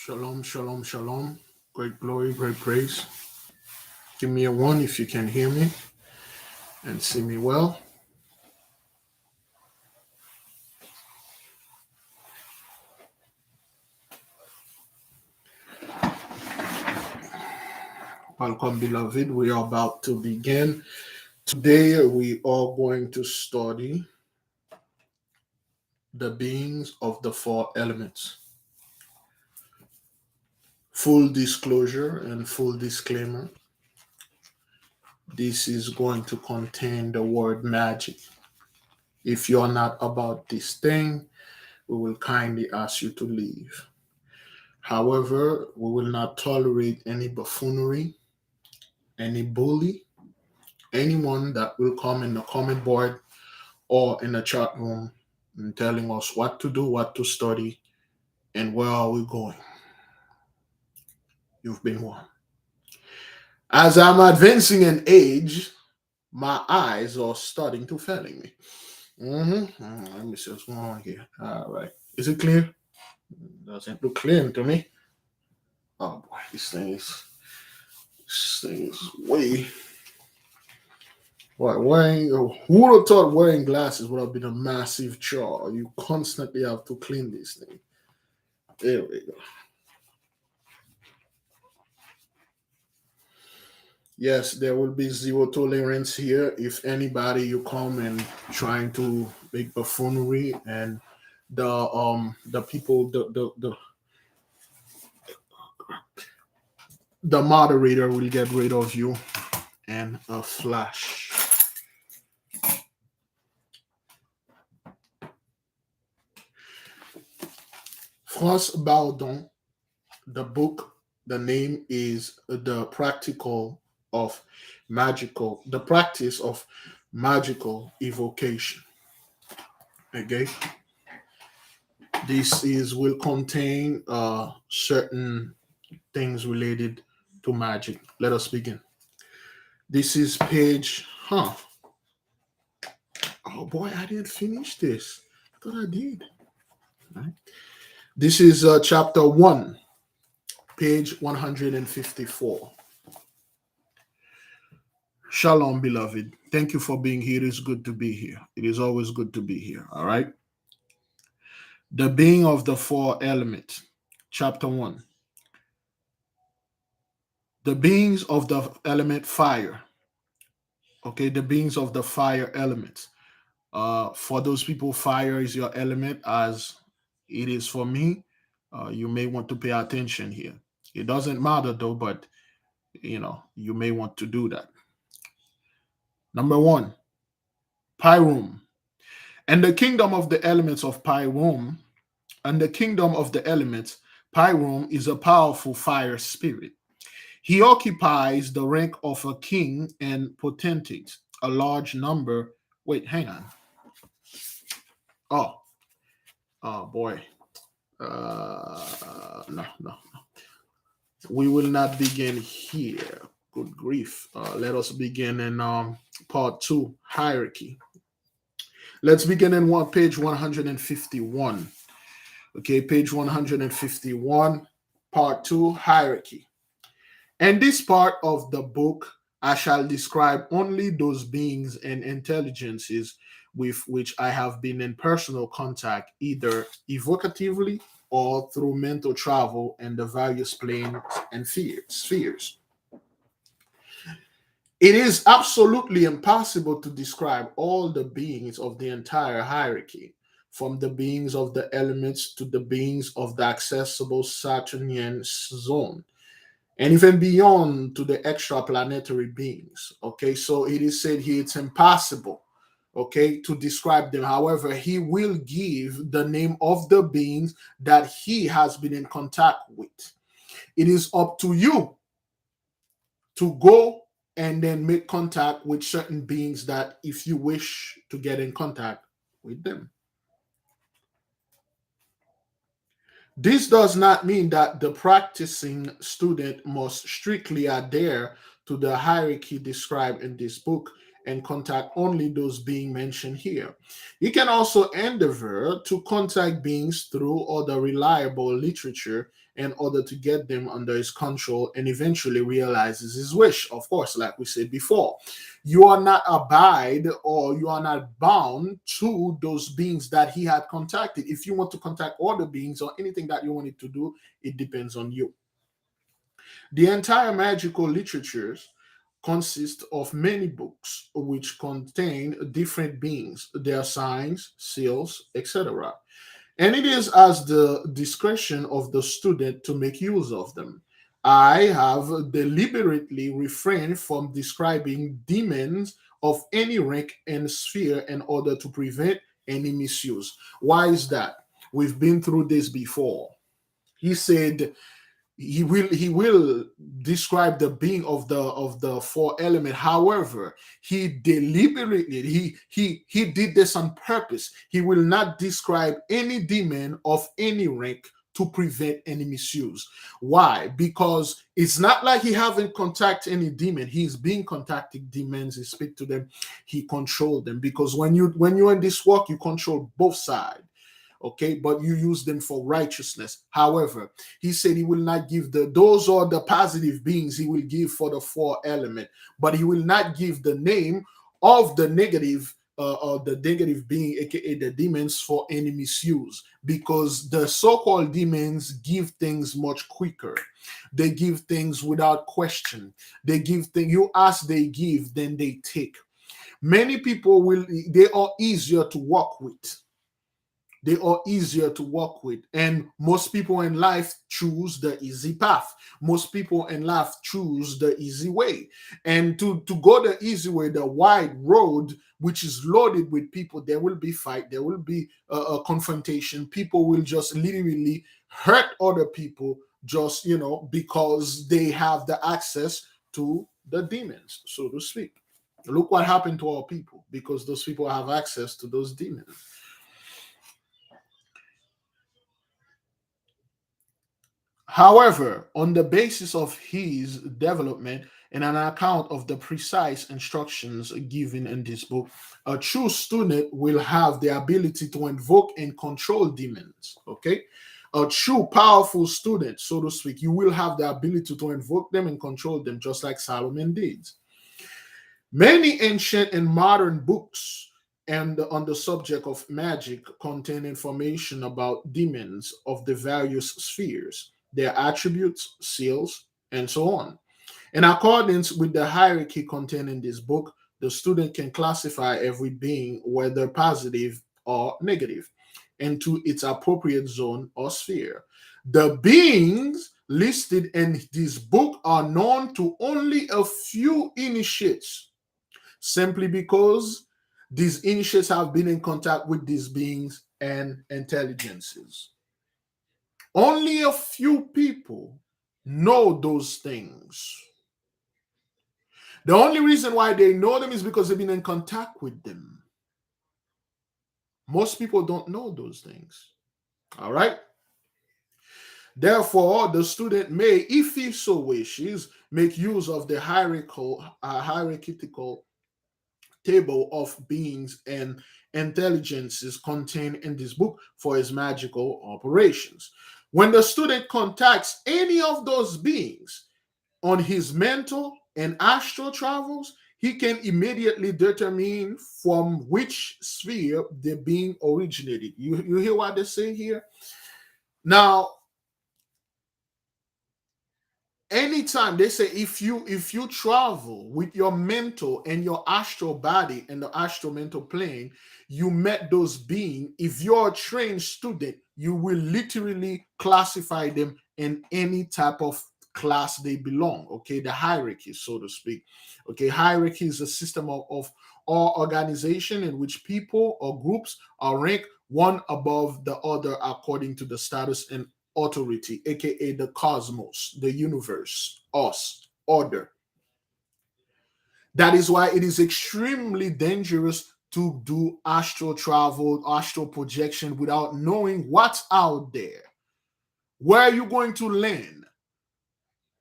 Shalom, shalom, shalom. Great glory, great praise. Give me a one if you can hear me and see me well. Welcome, beloved. We are about to begin. Today, we are going to study the beings of the four elements. Full disclosure and full disclaimer. This is going to contain the word magic. If you're not about this thing, we will kindly ask you to leave. However, we will not tolerate any buffoonery, any bully, anyone that will come in the comment board or in the chat room and telling us what to do, what to study, and where are we going. You've been warned. As I'm advancing in age, my eyes are starting to failing me. Let me see what's going on here. All right. Is it clear? Doesn't look clear to me. Oh boy, this thing is way. Right, who would have thought wearing glasses would have been a massive chore? You constantly have to clean this thing. There we go. Yes, there will be zero tolerance here. If anybody you come and trying to make buffoonery, and the people the moderator will get rid of you in a flash. France Baudon, the book, the name is the practice of magical evocation. Okay, this will contain certain things related to magic. Let us begin. This is page, Oh boy, I didn't finish this. I thought I did. All right. This is chapter 1, page 154. Shalom, beloved. Thank you for being here. It is good to be here. It is always good to be here. All right. The being of the four elements, chapter 1. The beings of the element fire. Okay, the beings of the fire elements. For those people, fire is your element, as it is for me. You may want to pay attention here. It doesn't matter though, but you may want to do that. Number 1, Pyrum. And the kingdom of the elements of Pyrum, and the kingdom of the elements, Pyrum is a powerful fire spirit. He occupies the rank of a king and potentate, a large number. Wait, hang on. Oh boy. No. We will not begin here. Good grief. Let us begin in part 2, hierarchy. Let's begin in page 151. Okay, page 151, part 2, hierarchy. In this part of the book, I shall describe only those beings and intelligences with which I have been in personal contact, either evocatively or through mental travel in the various planes and spheres. It is absolutely impossible to describe all the beings of the entire hierarchy, from the beings of the elements to the beings of the accessible Saturnian zone, and even beyond to the extraplanetary beings. Okay, so it is said here it's impossible, okay, to describe them. However, he will give the name of the beings that he has been in contact with. It is up to you to go and then make contact with certain beings that if you wish to get in contact with them. This does not mean that the practicing student must strictly adhere to the hierarchy described in this book and contact only those being mentioned here. He can also endeavor to contact beings through other reliable literature in order to get them under his control and eventually realizes his wish. Of course, like we said before, you are not abide or you are not bound to those beings that he had contacted. If you want to contact other beings or anything that you wanted to do, it depends on you. The entire magical literatures consist of many books which contain different beings, their signs, seals, etc. And it is as the discretion of the student to make use of them. I have deliberately refrained from describing demons of any rank and sphere in order to prevent any misuse. Why is that? We've been through this before. He said he will describe the being of the four element. However, he deliberately he did this on purpose. He will not describe any demon of any rank to prevent any misuse. Why? Because it's not like he haven't contacted any demon. He's being contacting demons. He speak to them. He control them. Because when you're in this walk, you control both sides, okay, but you use them for righteousness. However, he said he will not give those are the positive beings he will give for the four element, but he will not give the name of the negative or the negative being, aka the demons, for any misuse, because the so-called demons give things much quicker. They give things without question. They give things you ask, they give, then they take. Many people they are easier to work with. They are easier to work with. And most people in life choose the easy path. Most people in life choose the easy way. And to go the easy way, the wide road, which is loaded with people, there will be fight, there will be a confrontation. People will just literally hurt other people just, because they have the access to the demons, so to speak. Look what happened to our people because those people have access to those demons. However, on the basis of his development and an account of the precise instructions given in this book, a true student will have the ability to invoke and control demons. Okay? A true powerful student, so to speak, you will have the ability to invoke them and control them, just like Solomon did. Many ancient and modern books and on the subject of magic contain information about demons of the various spheres, their attributes, seals, and so on. In accordance with the hierarchy contained in this book, the student can classify every being, whether positive or negative, into its appropriate zone or sphere. The beings listed in this book are known to only a few initiates, simply because these initiates have been in contact with these beings and intelligences. Only a few people know those things. The only reason why they know them is because they've been in contact with them. Most people don't know those things. All right. Therefore, the student may, if he so wishes, make use of the hierarchical table of beings and intelligences contained in this book for his magical operations. When the student contacts any of those beings on his mental and astral travels, he can immediately determine from which sphere the being originated. You hear what they say here? Now, anytime they say if you travel with your mental and your astral body and the astral mental plane, you met those beings. If you're a trained student, you will literally classify them in any type of class they belong. Okay, the hierarchy, so to speak. Okay, hierarchy is a system of or organization in which people or groups are ranked one above the other according to the status and authority, aka the cosmos, the universe, us, order. That is why it is extremely dangerous to do astral travel, astral projection without knowing what's out there. Where are you going to land?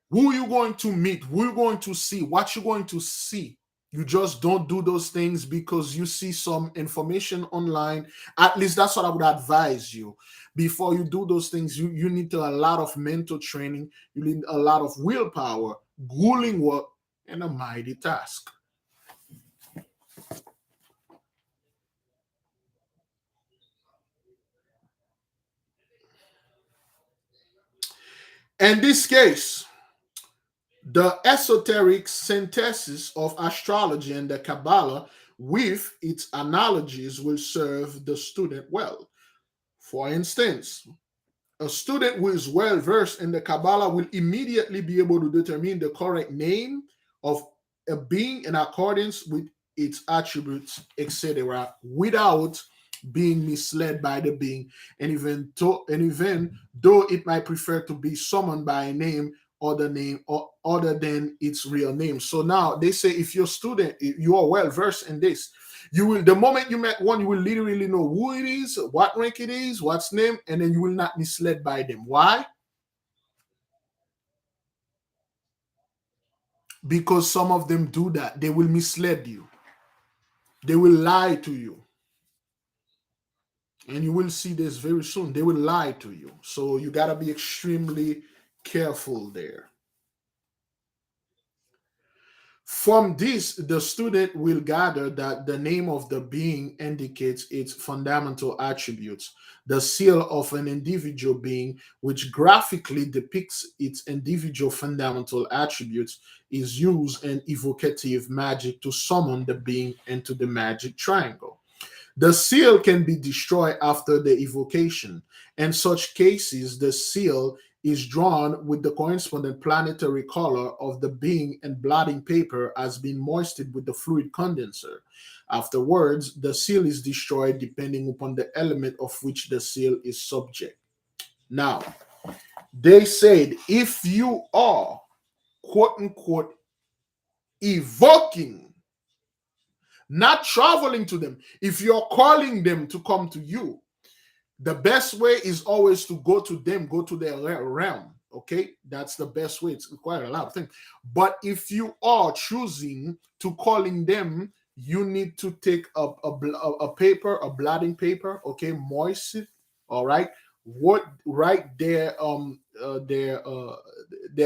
Who are you going to meet? Who are you going to see? What you're going to see? You just don't do those things because you see some information online. At least that's what I would advise you. Before you do those things, you need a lot of mental training, you need a lot of willpower, grueling work, and a mighty task. In this case, the esoteric synthesis of astrology and the Kabbalah with its analogies will serve the student well. For instance, a student who is well versed in the Kabbalah will immediately be able to determine the correct name of a being in accordance with its attributes, etc., without being misled by the being, and even though it might prefer to be summoned by a name or other than its real name. So now they say if you're a student, if you are well versed in this, you will, the moment you met one, you will literally know who it is, what rank it is, what's name, and then you will not misled by them. Why? Because some of them do that. They will mislead you. They will lie to you. And you will see this very soon. They will lie to you. So you got to be extremely careful there. From this, the student will gather that the name of the being indicates its fundamental attributes. The seal of an individual being, which graphically depicts its individual fundamental attributes, is used in evocative magic to summon the being into the magic triangle. The seal can be destroyed after the evocation. In such cases, the seal is drawn with the corresponding planetary color of the being, and blotting paper has been moistened with the fluid condenser. Afterwards, the seal is destroyed depending upon the element of which the seal is subject. Now, they said if you are quote unquote evoking, not traveling to them, if you're calling them to come to you, the best way is always to go to them, go to their realm. Okay, that's the best way. It's quite a lot of things. But if you are choosing to calling them, you need to take a paper, a blotting paper. Okay, moist it. All right, what write their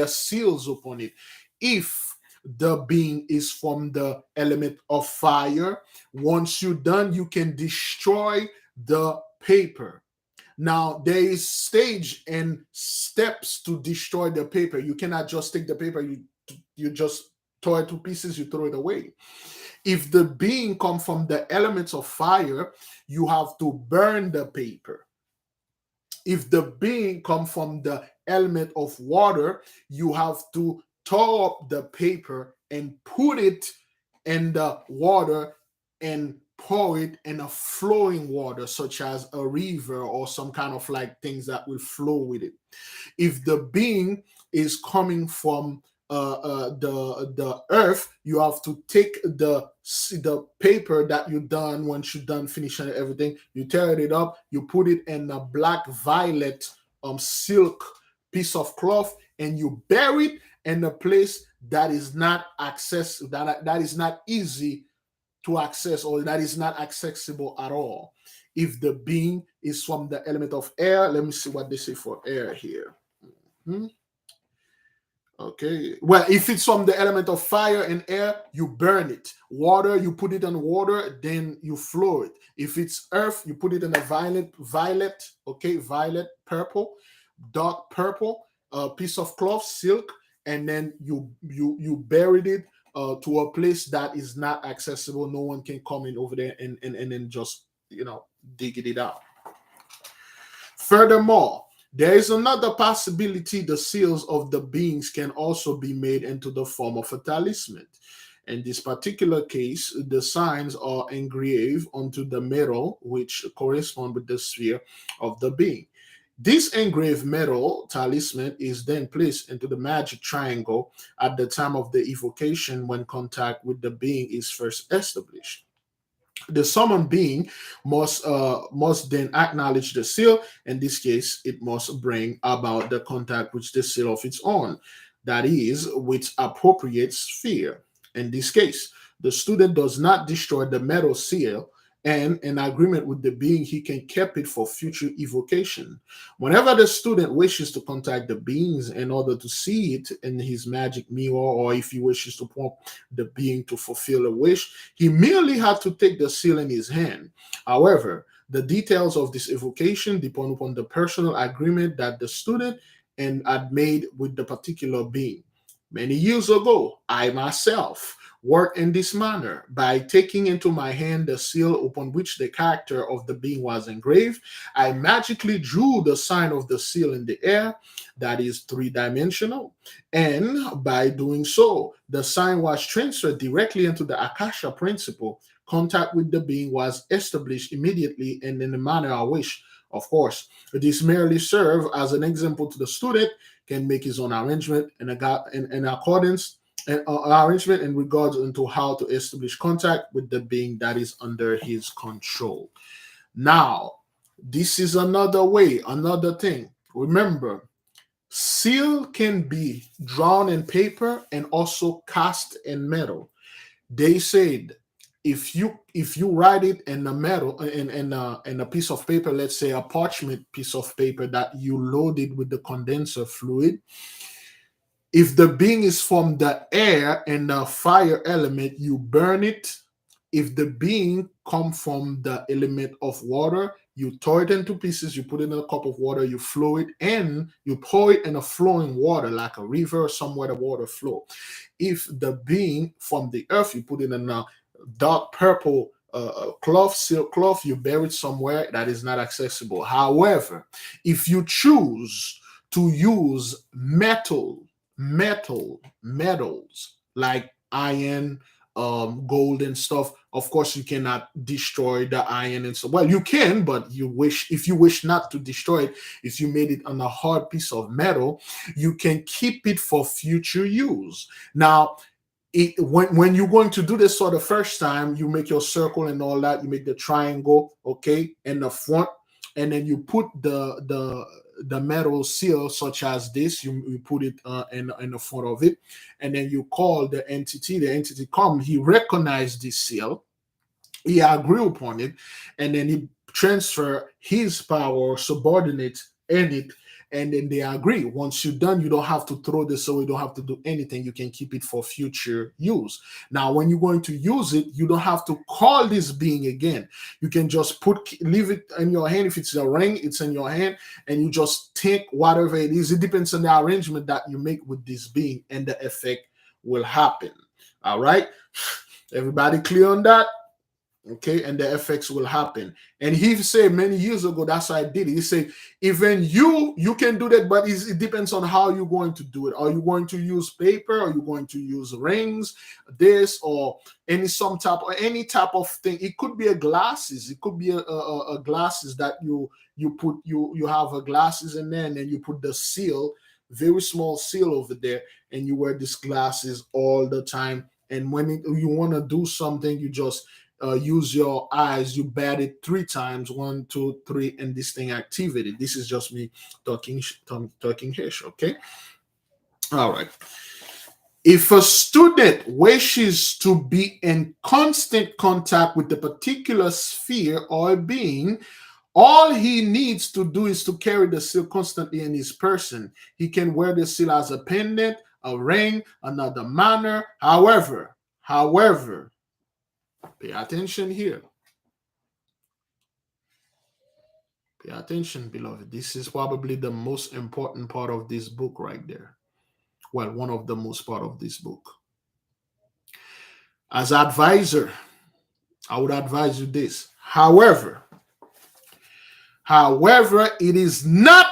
seals upon it. If the being is from the element of fire, once you're done, you can destroy the paper. Now there is stage and steps to destroy the paper. You cannot just take the paper, you just throw it to pieces, you throw it away. If the being come from the elements of fire, you have to burn the paper. If the being come from the element of water, you have to tore up the paper and put it in the water and pour it in a flowing water, such as a river or some kind of like things that will flow with it. If the being is coming from the earth, you have to take the paper that you done. Once you done finishing everything, you tear it up, you put it in a black violet silk piece of cloth, and you bury it in a place that is not that is not easy to access, or that is not accessible at all. If the being is from the element of air, let me see what they say for air here. Hmm. Okay. Well, if it's from the element of fire and air, you burn it. Water, you put it on water, then you flow it. If it's earth, you put it in a violet, okay, violet, purple, dark purple, piece of cloth, silk, and then you buried it to a place that is not accessible. No one can come in over there and then just dig it out. Furthermore, there is another possibility: the seals of the beings can also be made into the form of a talisman. In this particular case, the signs are engraved onto the metal, which correspond with the sphere of the being. This engraved metal talisman is then placed into the magic triangle at the time of the evocation, when contact with the being is first established. The summoned being must then acknowledge the seal. In this case, it must bring about the contact with the seal of its own, that is, with appropriate sphere. In this case, the student does not destroy the metal seal, and in agreement with the being, he can keep it for future evocation. Whenever the student wishes to contact the beings in order to see it in his magic mirror, or if he wishes to prompt the being to fulfill a wish, he merely had to take the seal in his hand. However, the details of this evocation depend upon the personal agreement that the student and had made with the particular being. Many years ago, I myself worked in this manner by taking into my hand the seal upon which the character of the being was engraved. I magically drew the sign of the seal in the air, that is three-dimensional, and by doing so, the sign was transferred directly into the Akasha principle. Contact with the being was established immediately and in the manner I wish. Of course, this merely serve as an example to the student, can make his own arrangement in accordance and arrangement in regards into how to establish contact with the being that is under his control. Now, this is another way, another thing. Remember, seal can be drawn in paper and also cast in metal. They said if you write it in a metal in a piece of paper, let's say a parchment piece of paper that you loaded with the condenser fluid, if the being is from the air and the fire element, you burn it. If the being come from the element of water, you tear it into pieces, you put it in a cup of water, you flow it, and you pour it in a flowing water like a river, somewhere the water flow. If the being from the earth, you put it in a dark purple cloth, silk cloth, you bury it somewhere that is not accessible. However, if you choose to use metals like iron, gold and stuff, of course you cannot destroy the iron and so, well, you can, but you wish, if you wish not to destroy it, if you made it on a hard piece of metal, you can keep it for future use. Now, when you're going to do this for the first time, you make your circle and all that, you make the triangle, okay, in the front, and then you put the metal seal such as this, you put it in the front of it, and then you call the entity come, he recognized this seal, he agree upon it, and then he transfer his power subordinate in it, and then they agree. Once you're done, you don't have to throw this away, you don't have to do anything, you can keep it for future use. Now when you're going to use it, you don't have to call this being again, you can just leave it in your hand. If it's a ring, it's in your hand, and you just take whatever it is, it depends on the arrangement that you make with this being, and the effect will happen. All right, everybody clear on that? Okay, and the effects will happen. And he said many years ago, that's how I did it. He said, even you can do that, but it depends on how you're going to do it. Are you going to use paper? Are you going to use rings, this, or any type of thing? It could be a glasses. It could be a glasses that you have a glasses in there, and then you put the seal, very small seal over there, and you wear these glasses all the time. And when you want to do something, you just use your eyes, you bat it 3 times, 1, 2, 3, and this thing activated. This is just me talking hish, okay? All right. If a student wishes to be in constant contact with the particular sphere or being, all he needs to do is to carry the seal constantly in his person. He can wear the seal as a pendant, a ring, another manner. However, pay attention here. Pay attention, beloved. This is probably the most important part of this book right there. Well, one of the most part of this book. As advisor, I would advise you this. However, it is not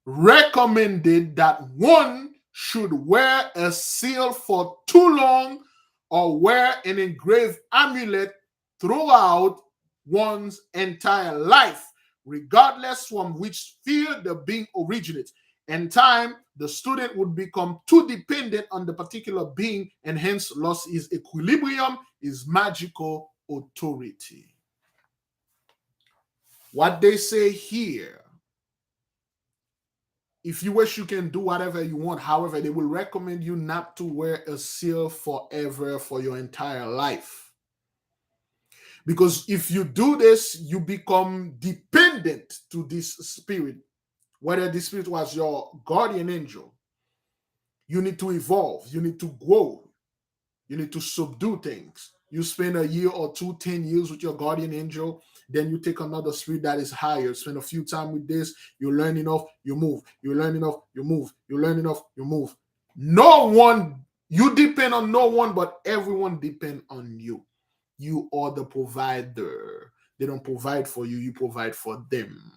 recommended that one should wear a seal for too long or wear an engraved amulet throughout one's entire life, regardless from which sphere the being originates. In time, the student would become too dependent on the particular being and hence lost his equilibrium, his magical authority. What they say here, If you wish, you can do whatever you want. However, they will recommend you not to wear a seal forever for your entire life. Because if you do this, you become dependent to this spirit. Whether this spirit was your guardian angel, you need to evolve, you need to grow, you need to subdue things. You spend a year or two, 10 years with your guardian angel, then you take another spirit that is higher. Spend a few time with this, you learn enough, you move. You learn enough, you move. You learn enough, you move. No one, you depend on no one, but everyone depend on you. You are the provider. They don't provide for you, you provide for them.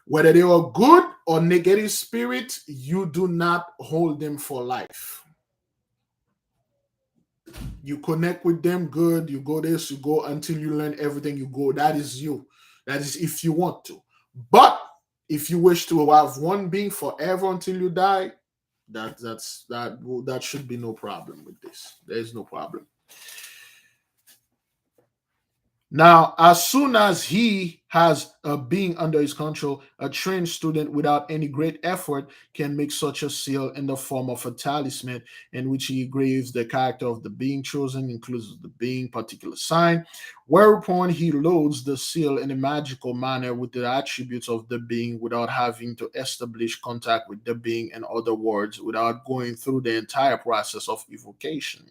Whether they are good or negative spirit, you do not hold them for life. You connect with them, good. You go this, you go until you learn everything. You go. That is you. That is if you want to. But if you wish to have one being forever until you die, that should be no problem with this. There is no problem. Now, as soon as he has a being under his control, a trained student without any great effort can make such a seal in the form of a talisman in which he engraves the character of the being chosen, includes the being particular sign, whereupon he loads the seal in a magical manner with the attributes of the being without having to establish contact with the being, in other words, without going through the entire process of evocation.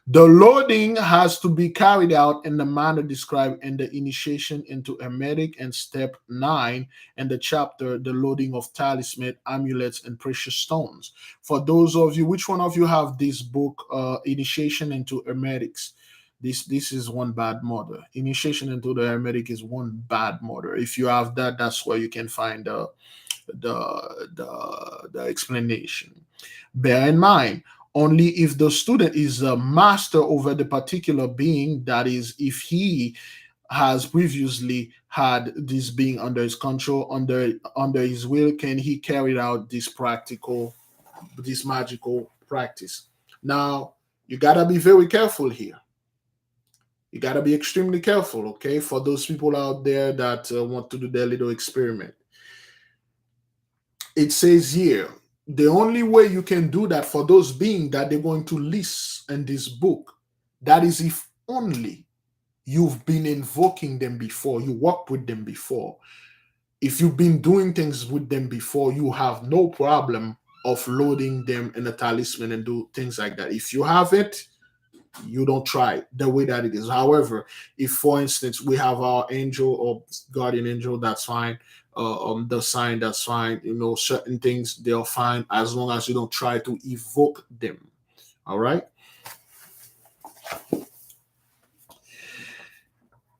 The loading has to be carried out in the manner described in the initiation into Hermetic and step 9 in the chapter, the loading of talisman, amulets, and precious stones. For those of you, which one of you have this book, Initiation into Hermetics? This is one bad mother. Initiation into the Hermetic is one bad mother. If you have that, that's where you can find the explanation. Bear in mind, only if the student is a master over the particular being, that is, if he has previously had this being under his control, under his will, can he carry out this magical practice. Now, you gotta be very careful here. You gotta be extremely careful, okay, for those people out there that want to do their little experiment. It says here, the only way you can do that for those beings that they're going to list in this book, that is if only you've been invoking them before, you worked with them before. If you've been doing things with them before, you have no problem of loading them in a talisman and do things like that. If you haven't, you don't try it the way that it is. However, if for instance we have our angel or guardian angel, that's fine. The sign, that's fine. You know, certain things they're fine as long as you don't try to evoke them. All right.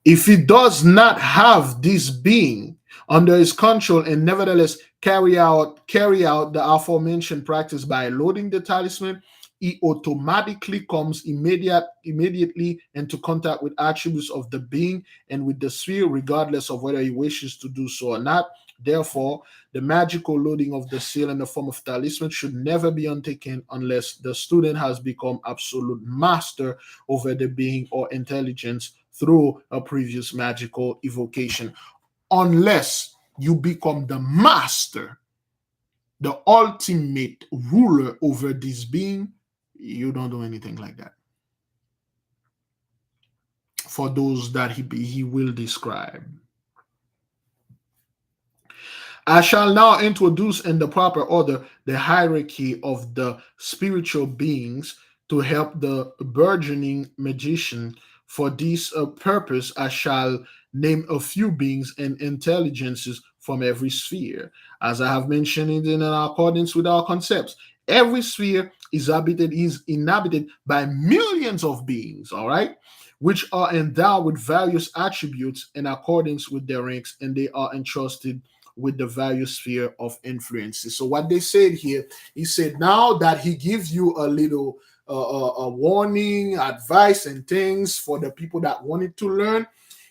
If he does not have this being under his control and nevertheless carry out the aforementioned practice by loading the talisman, he automatically comes immediately into contact with attributes of the being and with the sphere, regardless of whether he wishes to do so or not. Therefore, the magical loading of the seal in the form of talisman should never be undertaken unless the student has become absolute master over the being or intelligence through a previous magical evocation. Unless you become the master, the ultimate ruler over this being, you don't do anything like that. For those that he will describe. I shall now introduce in the proper order the hierarchy of the spiritual beings to help the burgeoning magician. For this purpose, I shall name a few beings and intelligences from every sphere. As I have mentioned in accordance with our concepts, every sphere is inhabited by millions of beings, all right, which are endowed with various attributes in accordance with their ranks, and they are entrusted with the various sphere of influences. So what they said here, he said now that he gives you a little a warning, advice, and things for the people that wanted to learn,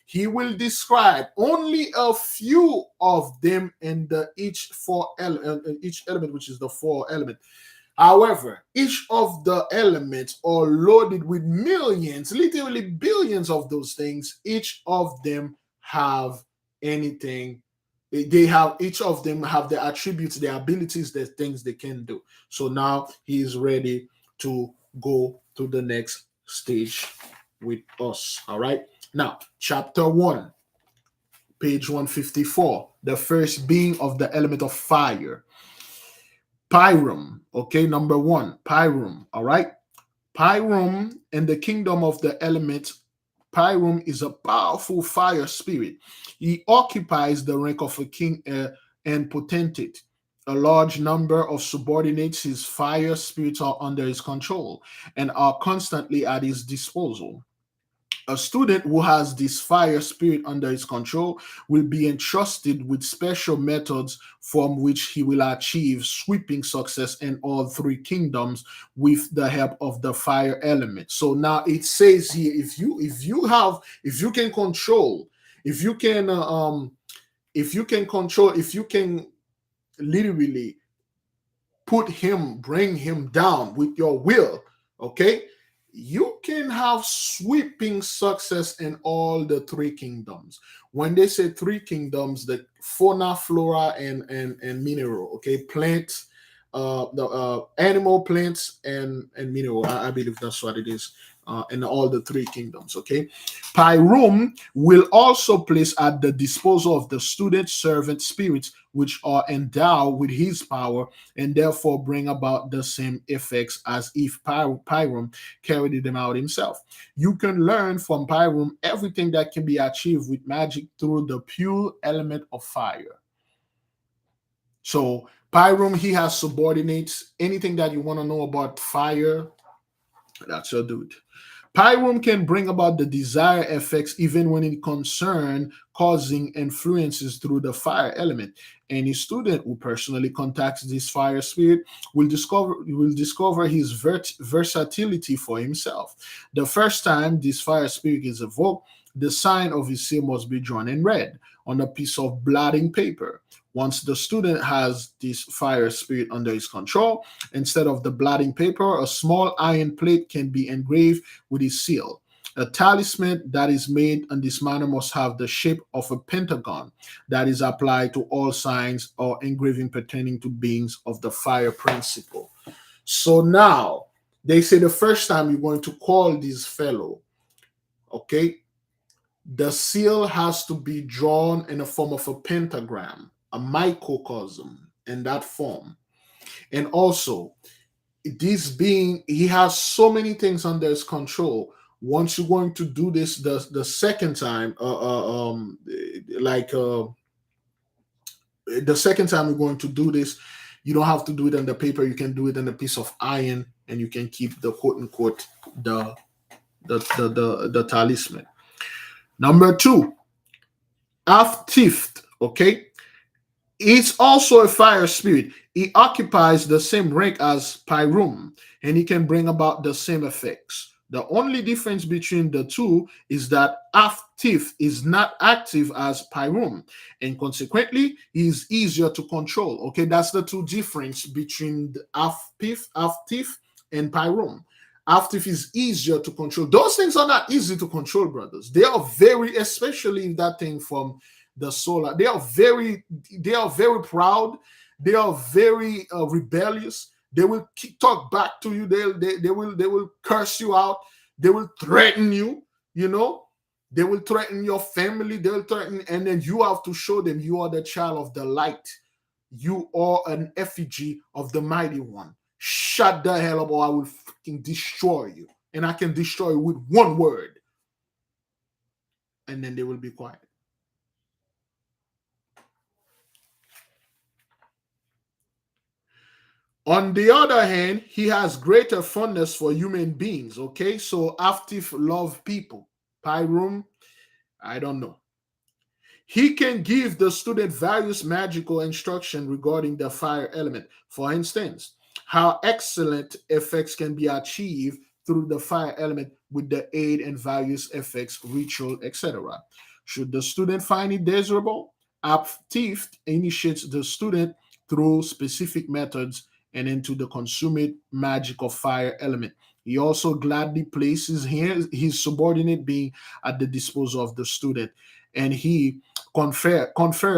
he will describe only a few of them in the each element, which is the four element. However, each of the elements are loaded with millions, literally billions of those things. Each of them have anything They have, each of them have the attributes, the abilities, the things they can do. So now he is ready to go to the next stage with us. All right. Now, chapter 1, page 154. The first being of the element of fire. Pyrum. Okay, number 1, Pyrum. All right. Pyrum in the kingdom of the element. Pyrum is a powerful fire spirit. He occupies the rank of a king and potentate. A large number of subordinates, his fire spirits, are under his control and are constantly at his disposal. A student who has this fire spirit under his control will be entrusted with special methods from which he will achieve sweeping success in all three kingdoms with the help of the fire element. So now it says here, if you can control, if you can if you can literally bring him down with your will, okay, you can have sweeping success in all the three kingdoms. When they say three kingdoms, the fauna, flora, and mineral, okay, plants, the animal, plants, and mineral. I believe that's what it is. In all the three kingdoms, okay. Pyrum will also place at the disposal of the student servant spirits which are endowed with his power and therefore bring about the same effects as if Pyrum carried them out himself. You can learn from Pyrum everything that can be achieved with magic through the pure element of fire. So Pyrum, he has subordinates. Anything that you want to know about fire, that's your dude. Pyrum can bring about the desired effects even when it concerns causing influences through the fire element. Any student who personally contacts this fire spirit will discover his versatility for himself. The first time this fire spirit is evoked, the sign of his seal must be drawn in red on a piece of blotting paper. Once the student has this fire spirit under his control, instead of the blotting paper, a small iron plate can be engraved with his seal. A talisman that is made in this manner must have the shape of a pentagon that is applied to all signs or engraving pertaining to beings of the fire principle. So now they say the first time you're going to call this fellow, okay, the seal has to be drawn in the form of a pentagram, a microcosm in that form. And also, this being, he has so many things under his control. Once you're going to do this the second time, like the second time you're going to do this, you don't have to do it on the paper. You can do it on a piece of iron, and you can keep the quote unquote the talisman. Number 2, Aftift, okay? It's also a fire spirit. He occupies the same rank as Pyrum, and he can bring about the same effects. The only difference between the two is that Aftif is not active as Pyrum, and consequently, he is easier to control. Okay, that's the two difference between the Aftif and Pyrum. Aftif is easier to control. Those things are not easy to control, brothers. They are very, especially that thing from the solar. They are very proud. They are very rebellious. They will talk back to you. They will curse you out. They will threaten you. You know, they will threaten your family. They will threaten, and then you have to show them you are the child of the light. You are an effigy of the mighty one. Shut the hell up, or I will fucking destroy you. And I can destroy you with one word. And then they will be quiet. On the other hand, he has greater fondness for human beings. Okay, so Aftif love people. Pyrum, I don't know. He can give the student various magical instruction regarding the fire element. For instance, how excellent effects can be achieved through the fire element with the aid and various effects, ritual, etc. Should the student find it desirable, Aptif initiates the student through specific methods and into the consummate magic of fire element. He also gladly places his subordinate being at the disposal of the student. and he confer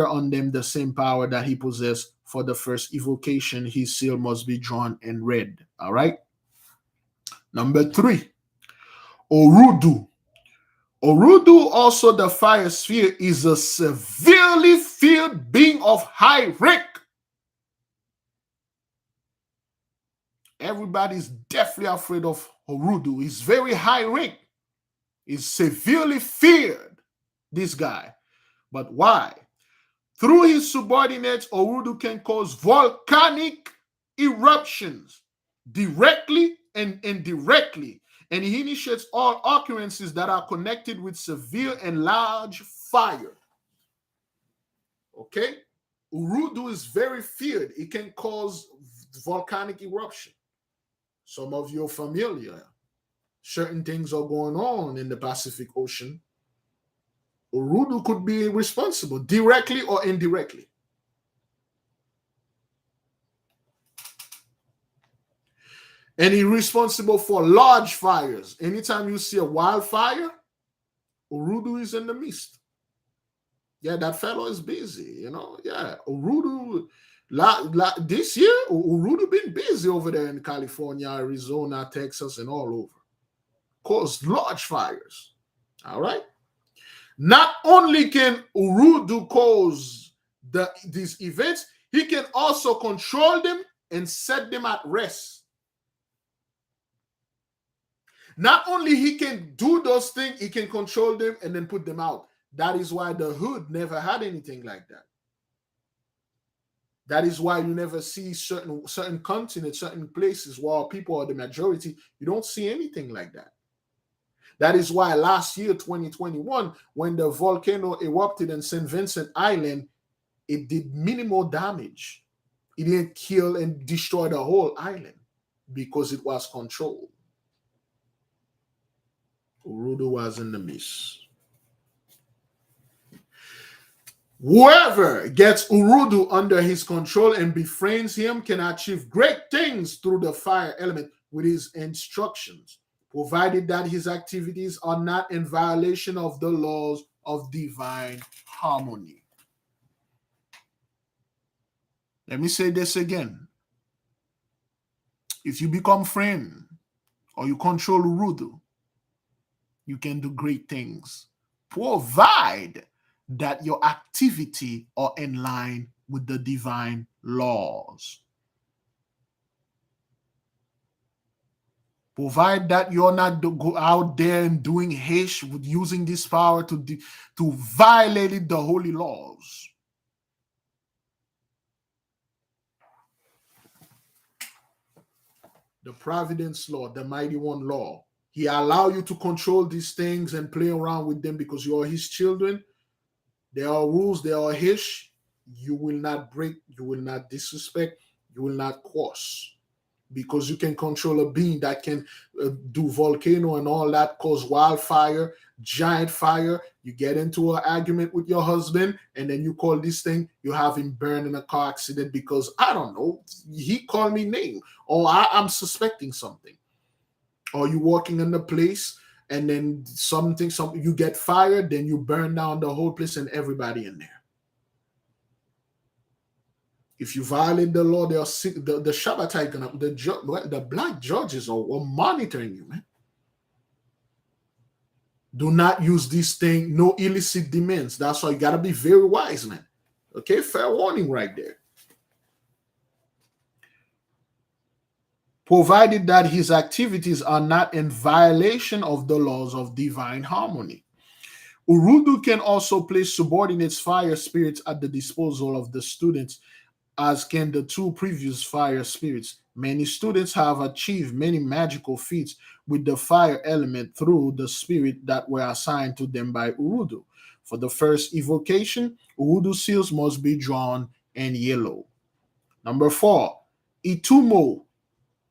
on them the same power that he possessed for the first evocation. His seal must be drawn and read. All right. Number 3, Orudu. Orudu, also the fire sphere, is a severely feared being of high rank. Everybody's definitely afraid of Orudu. He's very high rank. He's severely feared, this guy. But why? Through his subordinates, Orudu can cause volcanic eruptions directly and indirectly, and he initiates all occurrences that are connected with severe and large fire. Okay? Urudu is very feared. It can cause volcanic eruption. Some of you are familiar. Certain things are going on in the Pacific Ocean. Urudu could be responsible directly or indirectly. And he's responsible for large fires. Anytime you see a wildfire, Urudu is in the midst. Yeah, that fellow is busy, Yeah, Urudu, this year, Urudu been busy over there in California, Arizona, Texas, and all over. Caused large fires. All right? Not only can Urudu cause these events, he can also control them and set them at rest. Not only he can do those things, he can control them and then put them out. That is why the hood never had anything like that. That is why you never see certain continents, certain places where people are the majority. You don't see anything like that. That is why last year, 2021, when the volcano erupted in St. Vincent Island, it did minimal damage. It didn't kill and destroy the whole island because it was controlled. Urudu was in the midst. Whoever gets Urudu under his control and befriends him can achieve great things through the fire element with his instructions, provided that his activities are not in violation of the laws of divine harmony. Let me say this again. If you become friend or you control Urudu, you can do great things, provide that your activity are in line with the divine laws. Provide that you're not go out there and doing hash with using this power to violate the holy laws. The providence law, the mighty one law. He allow you to control these things and play around with them because you are his children. There are rules, there are his. You will not break, you will not disrespect, you will not cross. Because you can control a being that can do volcano and all that, cause wildfire, giant fire. You get into an argument with your husband, and then you call this thing, you have him burned in a car accident because, I don't know, he called me name, or I'm suspecting something. Or you walking in the place, and then something you get fired, then you burn down the whole place and everybody in there. If you violate the law, they are sick. The Shabbatai gonna the black judges are monitoring you, man. Do not use this thing. No illicit demands. That's why you gotta be very wise, man. Okay, fair warning right there. Provided that his activities are not in violation of the laws of divine harmony. Urudu can also place subordinate fire spirits at the disposal of the students, as can the two previous fire spirits. Many students have achieved many magical feats with the fire element through the spirit that were assigned to them by Urudu. For the first evocation, Urudu seals must be drawn in yellow. Number 4, Itumo.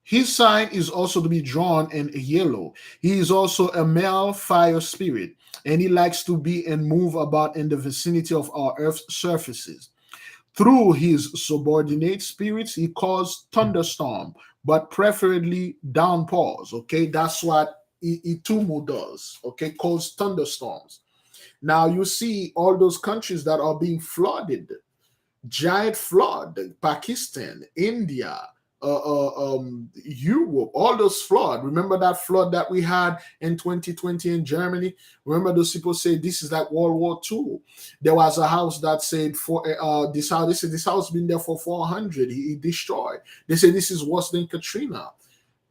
His sign is also to be drawn in yellow. He is also a male fire spirit, and he likes to be and move about in the vicinity of our earth's surfaces. Through his subordinate spirits, he caused thunderstorm, but preferably downpours. Okay, that's what Itumu does. Okay, cause thunderstorms. Now you see all those countries that are being flooded, giant flood, Pakistan, India, Europe, all those flood. Remember that flood that we had in 2020 in Germany? Remember those people say this is like World War II. There was a house that said for this house. They said this house been there for 400. He destroyed. They say this is worse than Katrina.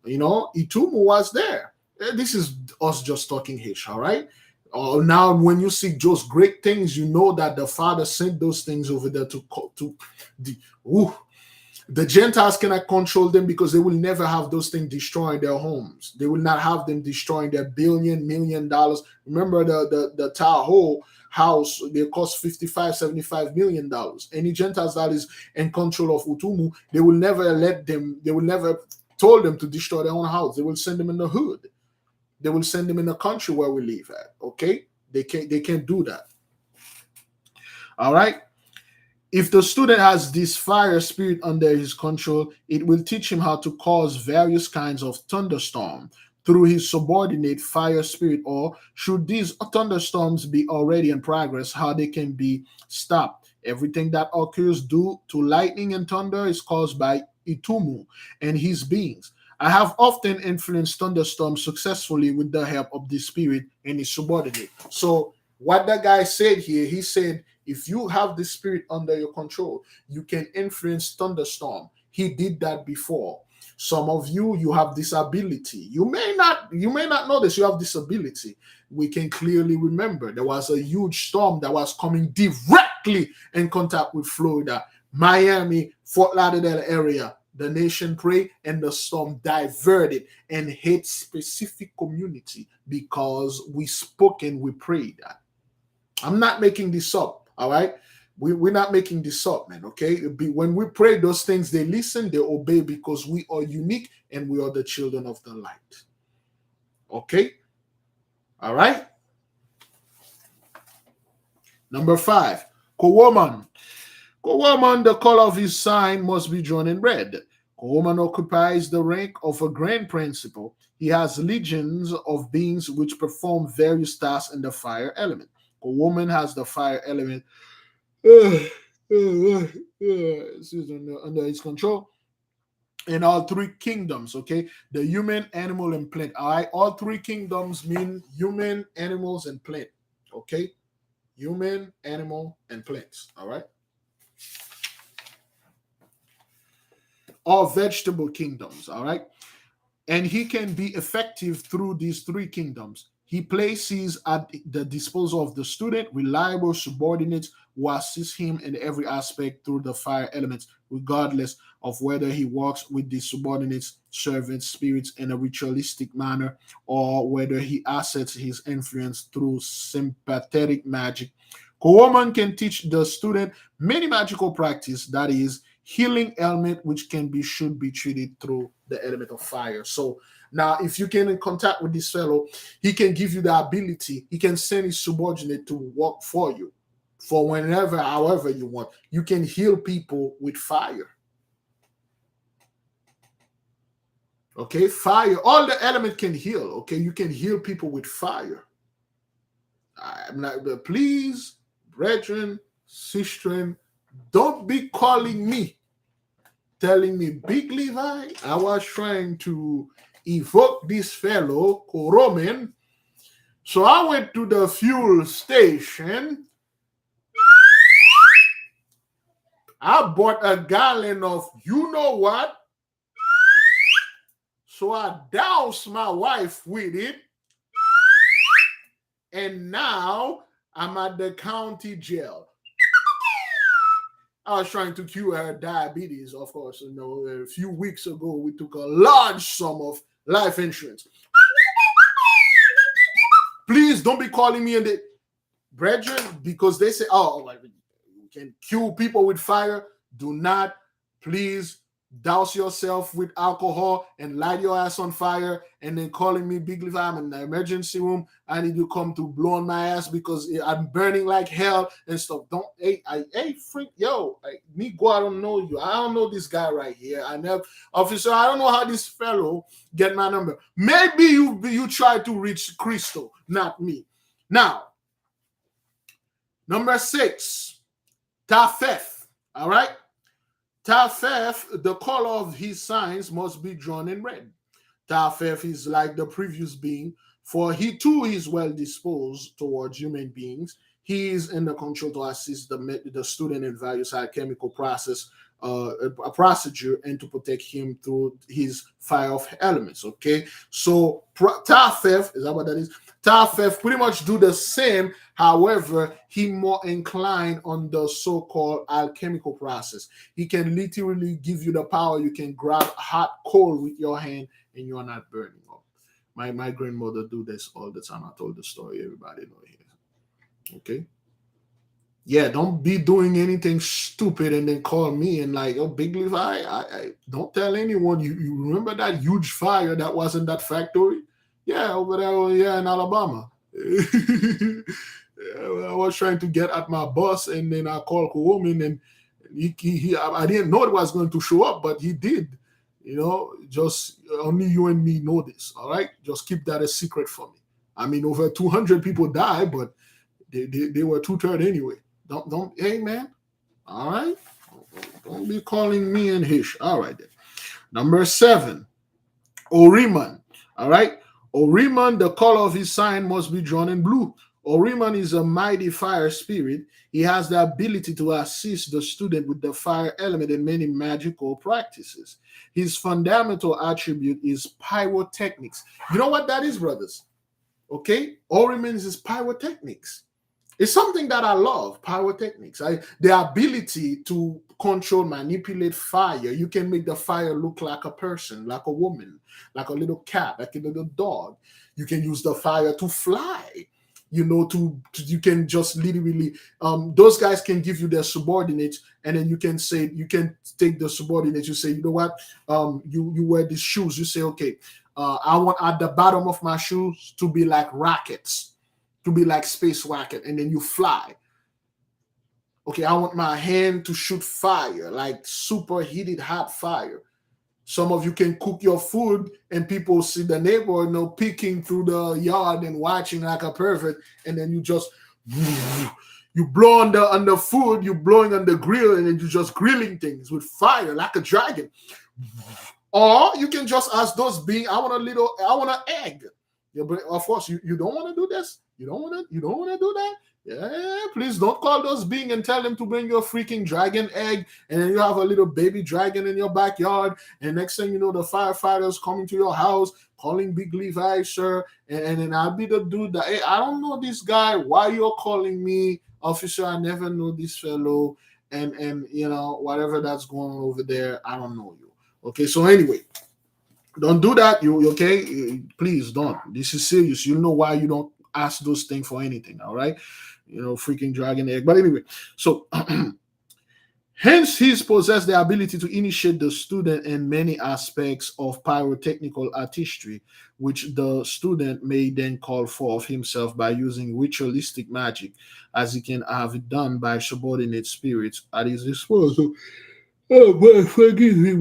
Itumu was there. This is us just talking H, all right? Now, when you see those great things, you know that the Father sent those things over there to the. Ooh, the Gentiles cannot control them because they will never have those things destroying their homes. They will not have them destroying their $1 billion. Remember the Tahoe house, they cost $55-75 million. Any Gentiles that is in control of Utumu, they will never told them to destroy their own house. They will send them in the hood. They will send them in the country where we live at. Okay? They can't do that. All right? If the student has this fire spirit under his control, it will teach him how to cause various kinds of thunderstorm through his subordinate fire spirit, or should these thunderstorms be already in progress, how they can be stopped. Everything that occurs due to lightning and thunder is caused by Itumu and his beings. I have often influenced thunderstorms successfully with the help of the spirit and his subordinate. So what that guy said here, he said, if you have the spirit under your control, you can influence thunderstorm. He did that before. Some of you have this ability. You may not know this. You have this ability. We can clearly remember there was a huge storm that was coming directly in contact with Florida, Miami, Fort Lauderdale area. The nation prayed and the storm diverted and hit specific community because we spoke and we prayed that. I'm not making this up. All right. We're not making this up, man. Okay. When we pray those things, they listen, they obey because we are unique and we are the children of the light. Okay. All right. Number 5, Kowoman. Kowoman, the color of his sign must be drawn in red. Kowoman occupies the rank of a grand principal. He has legions of beings which perform various tasks in the fire element. Kowoman has the fire element under his control in all 3 kingdoms. Okay, the human, animal, and plant. All right, all 3 kingdoms mean human, animals, and plant. Okay, human, animal, and plants. All right, all vegetable kingdoms. All right, and he can be effective through these 3 kingdoms. He places at the disposal of the student reliable subordinates who assist him in every aspect through the fire elements, regardless of whether he works with the subordinates, servants, spirits in a ritualistic manner, or whether he assets his influence through sympathetic magic. Kowoman can teach the student many magical practice, that is, healing element, which should be treated through the element of fire. So now, if you get in contact with this fellow, he can give you the ability. He can send his subordinate to work for you, for whenever, however you want. You can heal people with fire. Okay, fire. All the element can heal. Okay, you can heal people with fire. I'm not. Please, brethren, sistren, don't be calling me, telling me, Big Levi, I was trying to evoke this fellow, Koroman. So I went to the fuel station. I bought a gallon of you know what. So I doused my wife with it. And now I'm at the county jail. I was trying to cure her diabetes, of course. A few weeks ago, we took a large sum of life insurance. Please don't be calling me in the brethren, because they say, oh, you can kill people with fire. Do not, please, douse yourself with alcohol and light your ass on fire and then calling me Big Levi. I'm in the emergency room. I need you to come to blow on my ass because I'm burning like hell and stuff. Don't, hey, freak, me go, I don't know you. I don't know this guy right here. Officer, I don't know how this fellow get my number. Maybe you try to reach Crystal, not me. Now, Number 6, Tafeth. All right. Tafeth, the color of his signs must be drawn in red. Tafeth is like the previous being, for he too is well disposed towards human beings. He is in the control to assist the student in various alchemical a procedure, and to protect him through his fire of elements. Okay, so Tafeth, is that what that is? Tafeth pretty much do the same. However, he more inclined on the so-called alchemical process. He can literally give you the power. You can grab hot coal with your hand and you're not burning up. My grandmother do this all the time. I told the story. Everybody know it. Okay. Yeah, don't be doing anything stupid and then call me and like, oh, Big Leaf, I don't tell anyone. You remember that huge fire that was in that factory? Yeah, over there, yeah, in Alabama. I was trying to get at my boss, and then I called a woman, and I didn't know it was going to show up, but he did. Just only you and me know this. All right, just keep that a secret for me. I mean, over 200 people died, but they were 2/3 anyway. Don't. Hey man. All right. Don't be calling me and Hish. All right then. Number 7, Oriman. All right. Oriman, the color of his sign must be drawn in blue. Oriman is a mighty fire spirit. He has the ability to assist the student with the fire element in many magical practices. His fundamental attribute is pyrotechnics. You know what that is, brothers? Okay? Oriman is pyrotechnics. It's something that I love, pyrotechnics. The ability to control, manipulate fire. You can make the fire look like a person, like a woman, like a little cat, like a little dog. You can use the fire to fly. You can just literally, those guys can give you their subordinates, and then you can take the subordinates. You say, you know what, you wear these shoes. You say, okay, I want at the bottom of my shoes to be like rockets, to be like space rocket, and then you fly. Okay, I want my hand to shoot fire, like super heated hot fire. Some of you can cook your food, and people see the neighbor, peeking through the yard and watching like a pervert, and then you just you blow on the food, you blowing on the grill, and then you just grilling things with fire like a dragon. Or you can just ask those beings, I want an egg. Yeah, but of course you don't want to do this. You don't want to do that. Yeah, please don't call those beings and tell them to bring your freaking dragon egg, and then you have a little baby dragon in your backyard, and next thing you know, the firefighters coming to your house, calling Big Levi, sir, and then I'll be the dude that, hey, I don't know this guy. Why you're calling me, officer? I never know this fellow, and whatever that's going on over there, I don't know you. Okay, so anyway, don't do that. You okay? Please don't. This is serious. You know why you don't ask those things for anything. All right, freaking dragon egg. But anyway, so hence he's possessed the ability to initiate the student in many aspects of pyrotechnical artistry, which the student may then call forth himself by using ritualistic magic, as he can have it done by subordinate spirits at his disposal. Oh, boy, forgive me,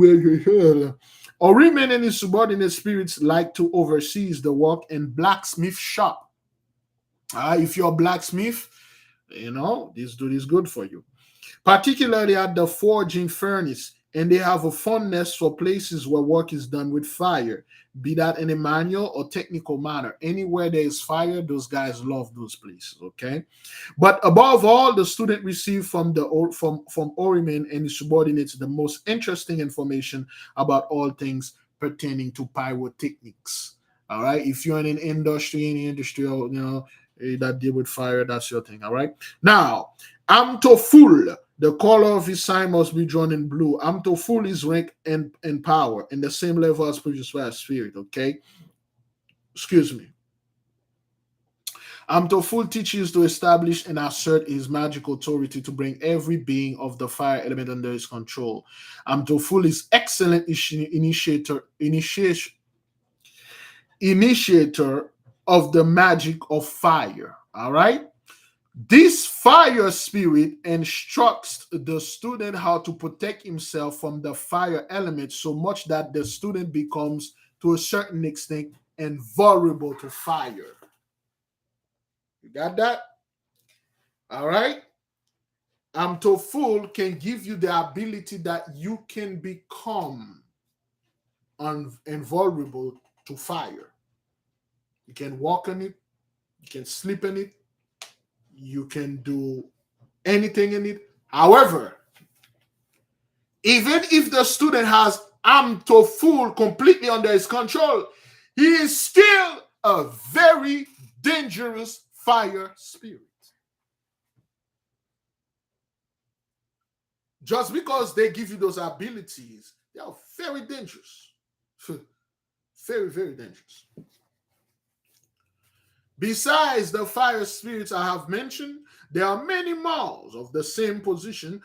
Oriman and his subordinate spirits like to oversee the work in blacksmith shop. If you're a blacksmith, this dude is good for you. Particularly at the forging furnace, and they have a fondness for places where work is done with fire, be that in a manual or technical manner. Anywhere there is fire, those guys love those places, okay? But above all, the student received from Oriman and his subordinates the most interesting information about all things pertaining to pyrotechnics. All right, if you're in an industry, any industrial, that deal with fire, that's your thing. All right. Now, Amtoful, the color of his sign must be drawn in blue. Amtoful is rank and power in the same level as previous fire spirit. Okay. Excuse me. Amtoful teaches to establish and assert his magical authority to bring every being of the fire element under his control. Amtoful is excellent initiator of the magic of fire. All right. This fire spirit instructs the student how to protect himself from the fire element so much that the student becomes, to a certain extent, invulnerable to fire. You got that? All right. Amtoful can give you the ability that you can become invulnerable to fire. You can walk on it, you can sleep in it, you can do anything in it. However, even if the student has Amtoful completely under his control, he is still a very dangerous fire spirit. Just because they give you those abilities, they are very dangerous. Very, very dangerous. Besides the fire spirits I have mentioned, there are many more of the same position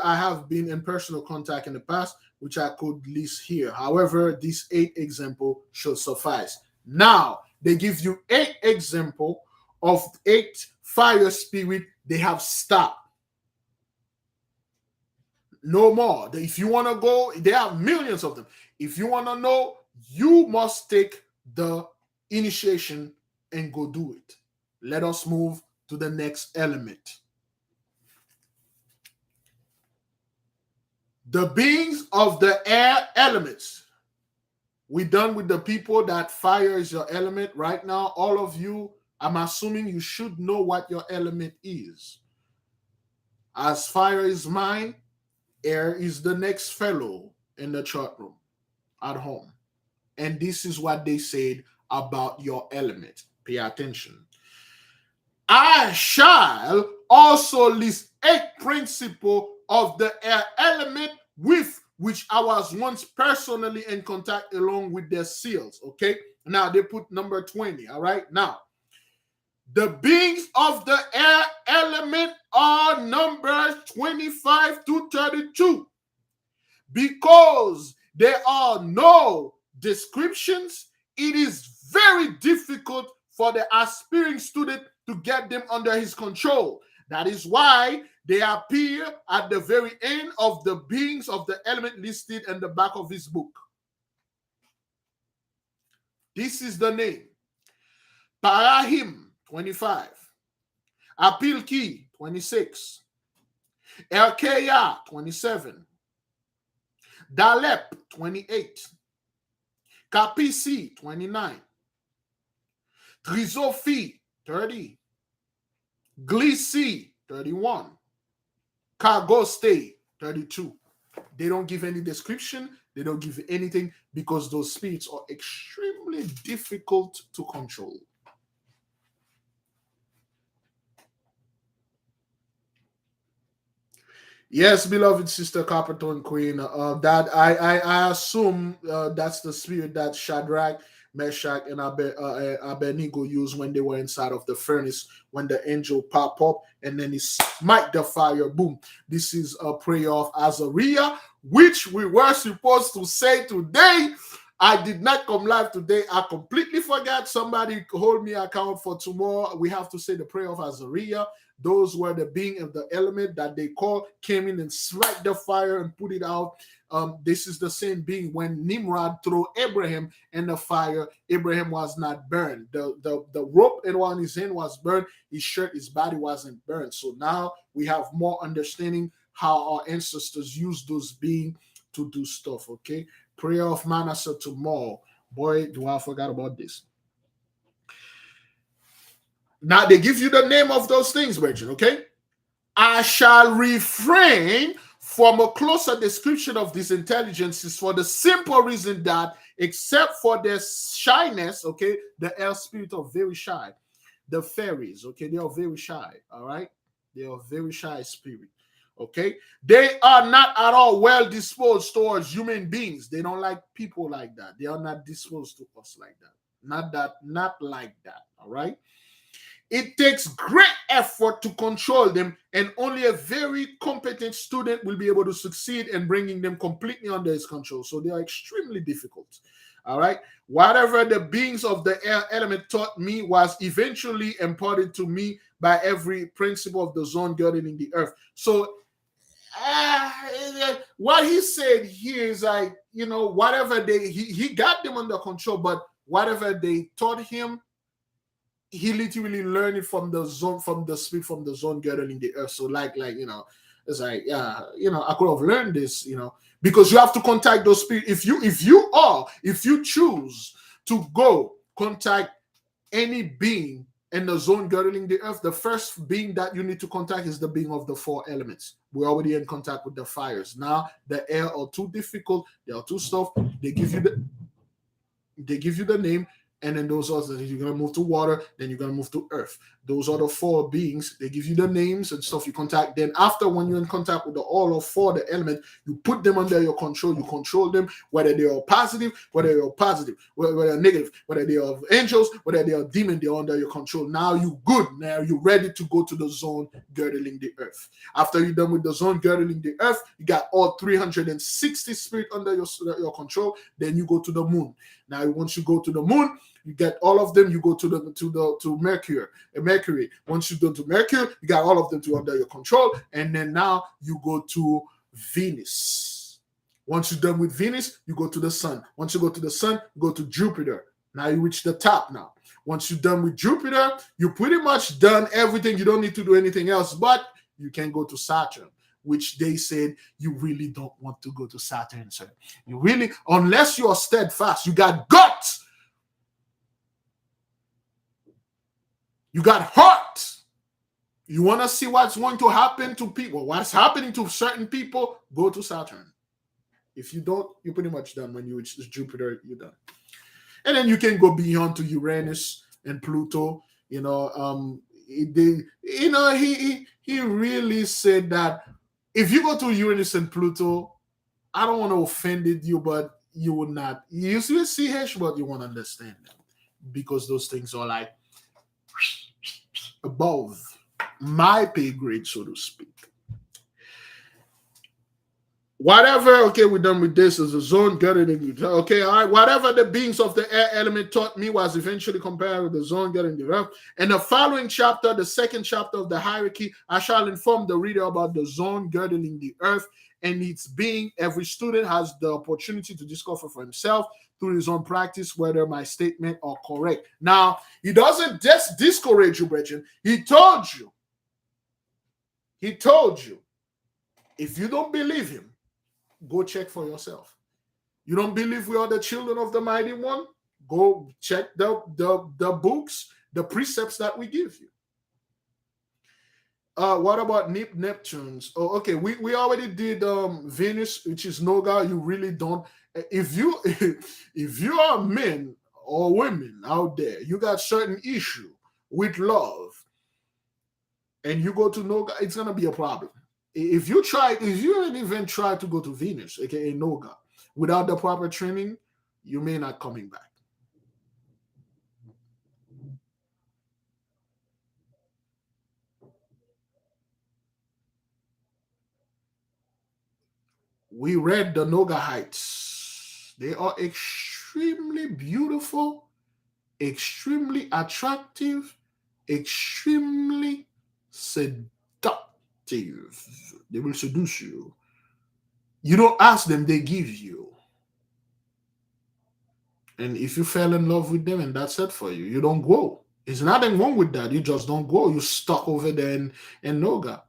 I have been in personal contact in the past, which I could list here. However, these 8 examples should suffice. Now, they give you 8 examples of 8 fire spirit they have stopped. No more. If you want to go, there are millions of them. If you want to know, you must take the initiation and go do it. Let us move to the next element. The beings of the air elements. We're done with the people that fire is your element. Right now, all of you, I'm assuming you should know what your element is. As fire is mine, air is the next fellow in the chart room at home. And this is what they said about your element. Pay attention. I shall also list 8 principles of the air element with which I was once personally in contact along with their seals. Okay. Now they put number 20. All right. Now, the beings of the air element are numbers 25 to 32. Because there are no descriptions, it is very difficult for the aspiring student to get them under his control. That is why they appear at the very end of the beings of the element listed in the back of his book. This is the name. Parahim, 25. Apilki, 26. Elkeya, 27. Dalep, 28. Kapisi, 29. Trizophi, 30. Glisi, 31. Kagoste, 32. They don't give any description. They don't give anything because those spirits are extremely difficult to control. Yes, beloved sister Coppertone Queen. That I assume that's the spirit that Shadrach, Meshach, and Abednego used when they were inside of the furnace. When the angel pop up and then he smite the fire. Boom! This is a prayer of Azariah, which we were supposed to say today. I did not come live today. I completely forgot. Somebody hold me account for tomorrow. We have to say the prayer of Azariah. Those were the being of the element that they called, came in and struck the fire and put it out. This is the same being when Nimrod threw Abraham in the fire. Abraham was not burned. The rope on his hand was burned. His shirt, his body wasn't burned. So now we have more understanding how our ancestors used those beings to do stuff. Okay, prayer of Manasseh tomorrow. Boy, do I forgot about this. Now they give you the name of those things, Bridget, okay? I shall refrain from a closer description of these intelligences for the simple reason that, except for their shyness, okay, the air spirit are very shy. The fairies, okay, they are very shy, all right? They are very shy spirit, okay? They are not at all well disposed towards human beings. They don't like people like that. They are not disposed to us like that. Not like that, all right? It takes great effort to control them, and only a very competent student will be able to succeed in bringing them completely under his control. So they are extremely difficult. All right. Whatever the beings of the air element taught me was eventually imparted to me by every principle of the zone governing the earth. So what he said here is like, whatever he got them under control, but whatever they taught him, he literally learned it from the zone, from the spirit, from the zone girdling the earth. So it's like, yeah, I could have learned this, because you have to contact those spirits. If you choose to go contact any being in the zone girdling the earth, the first being that you need to contact is the being of the four elements. We're already in contact with the fires. Now the air are too difficult, they are too tough. They give you the name, and then those are you're gonna move to water, then you're gonna move to earth. Those are the four beings. They give you the names and stuff. You contact. Then after, when you're in contact with all of four, the element, you put them under your control. You control them, whether they are positive, whether they're negative, whether they are angels, whether they are demons. They're under your control. Now you good. Now you're ready to go to the zone girdling the earth. After you're done with the zone girdling the earth, you got all 360 spirit under your control. Then you go to the moon. Now, once you go to the moon, you get all of them. You go to Mercury. Once you go to Mercury, you got all of them under your control. And then now you go to Venus. Once you're done with Venus, you go to the sun. Once you go to the sun, you go to Jupiter. Now you reach the top now. Once you're done with Jupiter, you're pretty much done everything. You don't need to do anything else, but you can go to Saturn, which they said you really don't want to go to Saturn, sir. You really, unless you are steadfast, you got guts, you got heart. You want to see what's going to happen to people, what's happening to certain people, go to Saturn. If you don't, you're pretty much done. When you reach Jupiter, you're done. And then you can go beyond to Uranus and Pluto. He really said that if you go to Uranus and Pluto, I don't want to offend you, but you would not. You see CH, but you won't understand them, because those things are like above my pay grade, so to speak. Whatever, okay, we're done with this. As a zone girdling, okay, all right. Whatever the beings of the air element taught me was eventually compared with the zone girdling the earth. In the following chapter, the second chapter of the hierarchy, I shall inform the reader about the zone girdling the earth and its being. Every student has the opportunity to discover for himself through his own practice whether my statement are correct. Now, he doesn't just discourage you, brethren. He told you. If you don't believe him, go check for yourself. You don't believe we are the children of the mighty one? Go check the books, the precepts that we give you. What about Neptunes? Oh, okay. We already did Venus, which is Noga. You really don't. If you are men or women out there, you got certain issue with love, and you go to Noga, it's gonna be a problem. If you even try to go to Venus, aka Noga, without the proper training, you may not coming back. We read the Noga Heights. They are extremely beautiful, extremely attractive, extremely seductive. They will seduce you. You don't ask them, they give you. And if you fell in love with them and that's it for you, you don't go. There's nothing wrong with that. You just don't go. You're stuck over there in Noga.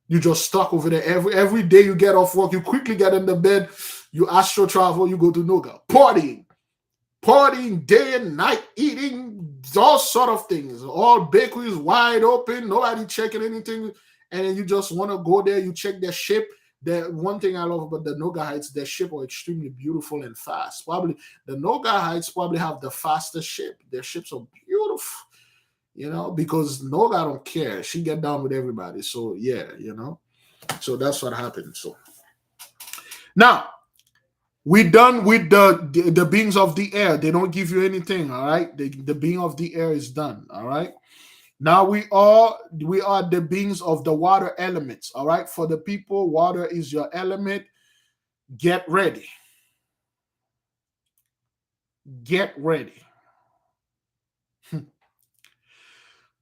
You just stuck over there. Every day you get off work, you quickly get in the bed, you astral travel, you go to Noga. Partying day and night, eating all sort of things. All bakeries wide open, nobody checking anything. And then you just want to go there, you check their ship. The one thing I love about the Noga Heights, their ship are extremely beautiful and fast. Probably the Noga Heights probably have the fastest ship. Their ships are beautiful, because Noga don't care. She get down with everybody. So yeah, So that's what happened. So now we're done with the beings of the air. They don't give you anything, all right? The being of the air is done, all right? Now we are the beings of the water elements, all right? For the people, water is your element. Get ready. Get ready.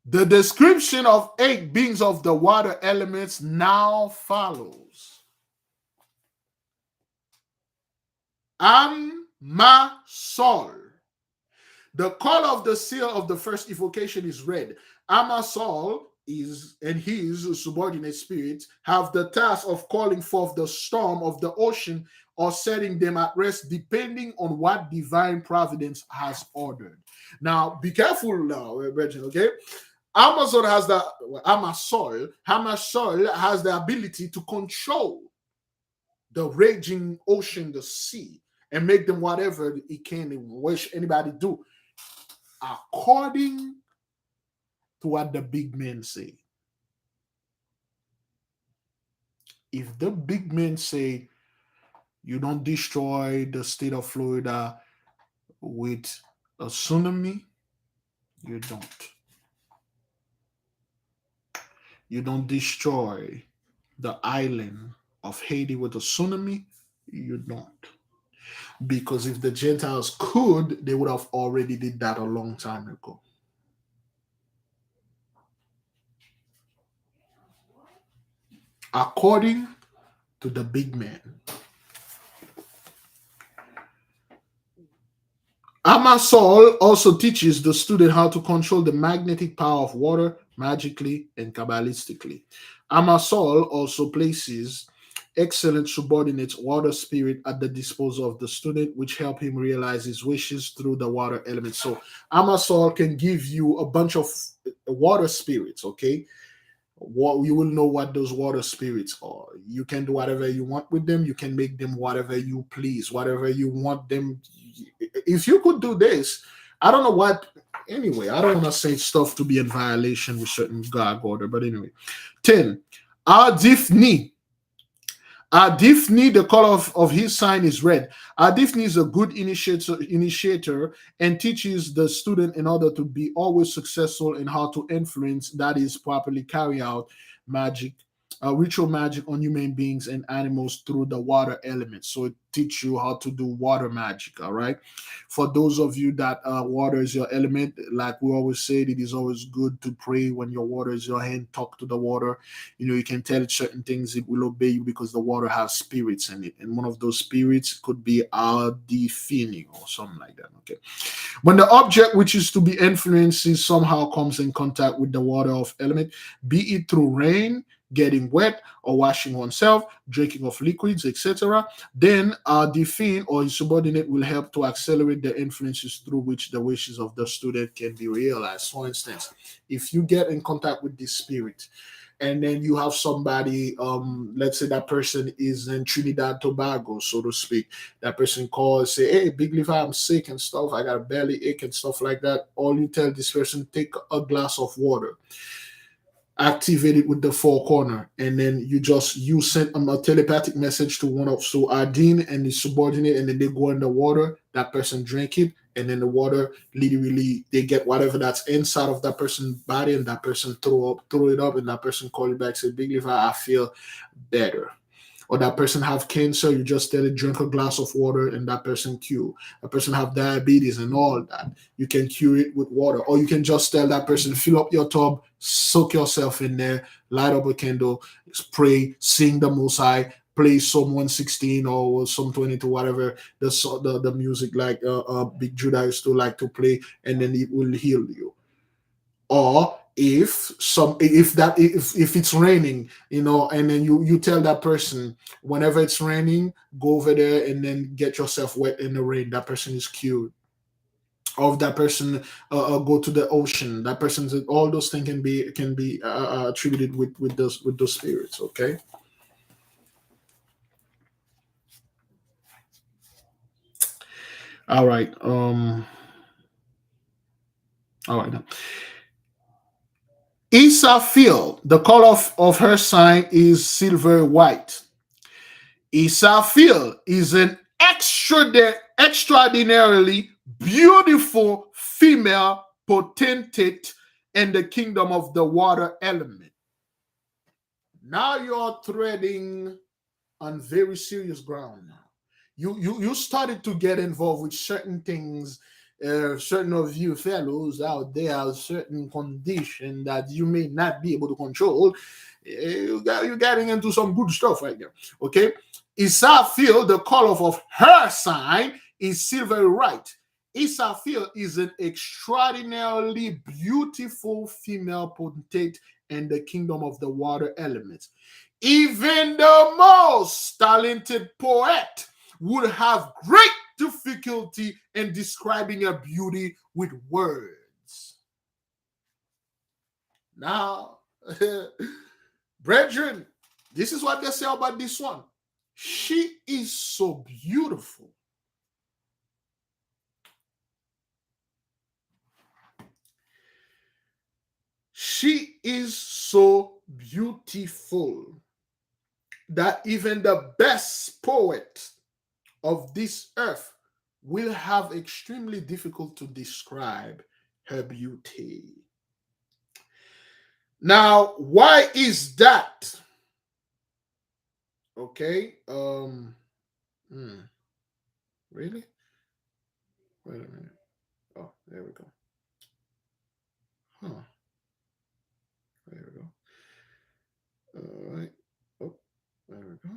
The description of 8 beings of the water elements now follows. Am, Ma, Sol. The color of the seal of the first evocation is red. Amasol is and his subordinate spirits have the task of calling forth the storm of the ocean or setting them at rest, depending on what divine providence has ordered. Now, be careful now, Virgin. Okay, Amazon has the Amasol has the ability to control the raging ocean, the sea, and make them whatever it can and wish anybody do, according to what the big men say. If the big men say you don't destroy the state of Florida with a tsunami, you don't. You don't destroy the island of Haiti with a tsunami, you don't. Because if the Gentiles could, they would have already did that a long time ago. According to the big man. Amasol also teaches the student how to control the magnetic power of water magically and kabbalistically. Amasol also places excellent subordinates water spirit at the disposal of the student, which help him realize his wishes through the water element. So Amasol can give you a bunch of water spirits, okay? What you will know what those water spirits are. You can do whatever you want with them. You can make them whatever you please, whatever you want them. If you could do this, I don't know what. Anyway, I don't want to say stuff to be in violation with certain God order, but anyway. 10. Adifni. Adifni, the color of his sign is red. Adifni is a good initiator and teaches the student in order to be always successful in how to influence, that is, properly carry out magic, ritual magic on human beings and animals through the water element. So it teach you how to do water magic. All right. For those of you that water is your element, like we always said, it is always good to pray when your water is your hand. Talk to the water. You know, you can tell it certain things, it will obey you because the water has spirits in it, and one of those spirits could be Aldifini or something like that. Okay. When the object which is to be influenced somehow comes in contact with the water of element, be it through rain, getting wet, or washing oneself, drinking of liquids, etc., then the fiend or his subordinate will help to accelerate the influences through which the wishes of the student can be realized. For instance, if you get in contact with this spirit, and then you have somebody, let's say that person is in Trinidad Tobago, so to speak. That person calls, say, hey, Big Levi, I'm sick and stuff. I got a belly ache and stuff like that. All you tell this person, take a glass of water, activate it with the four corner, and then you send a telepathic message to one of so Ardeen and his subordinate, and then they go in the water, that person drink it, and then the water literally they get whatever that's inside of that person's body, and that person throw it up, and that person call you back, say, Big Levi, I feel better. Or that person have cancer, you just tell it drink a glass of water and that person cure. A person have diabetes and all that, you can cure it with water. Or you can just tell that person fill up your tub, soak yourself in there, light up a candle, pray, sing the Most High, play Psalm 116 or Psalm 22, whatever the music like Big Judah used to like to play, and then it will heal you. Or if it's raining, and then you tell that person whenever it's raining, go over there and then get yourself wet in the rain, that person is cured. Or if that person go to the ocean, that person's all those things can be attributed with those spirits. Okay. All right. All right. Isafil, the color of her sign is silver white. Isafil is an extraordinarily beautiful female potentate in the kingdom of the water element. Now you're treading on very serious ground now. You started to get involved with certain things. Certain of you fellows out there have certain condition that you may not be able to control. You're getting into some good stuff right there. Okay. Isafil, the color of her sign is silver white. Isaphel is an extraordinarily beautiful female potentate in the kingdom of the water elements. Even the most talented poet would have great difficulty in describing her beauty with words. Now, brethren, this is what they say about this one. She is so beautiful. She is so beautiful that even the best poet of this earth will have extremely difficult to describe her beauty. Now, why is that? Okay. Really? Wait a minute. Oh, there we go. Huh. There we go. All right. Oh, there we go.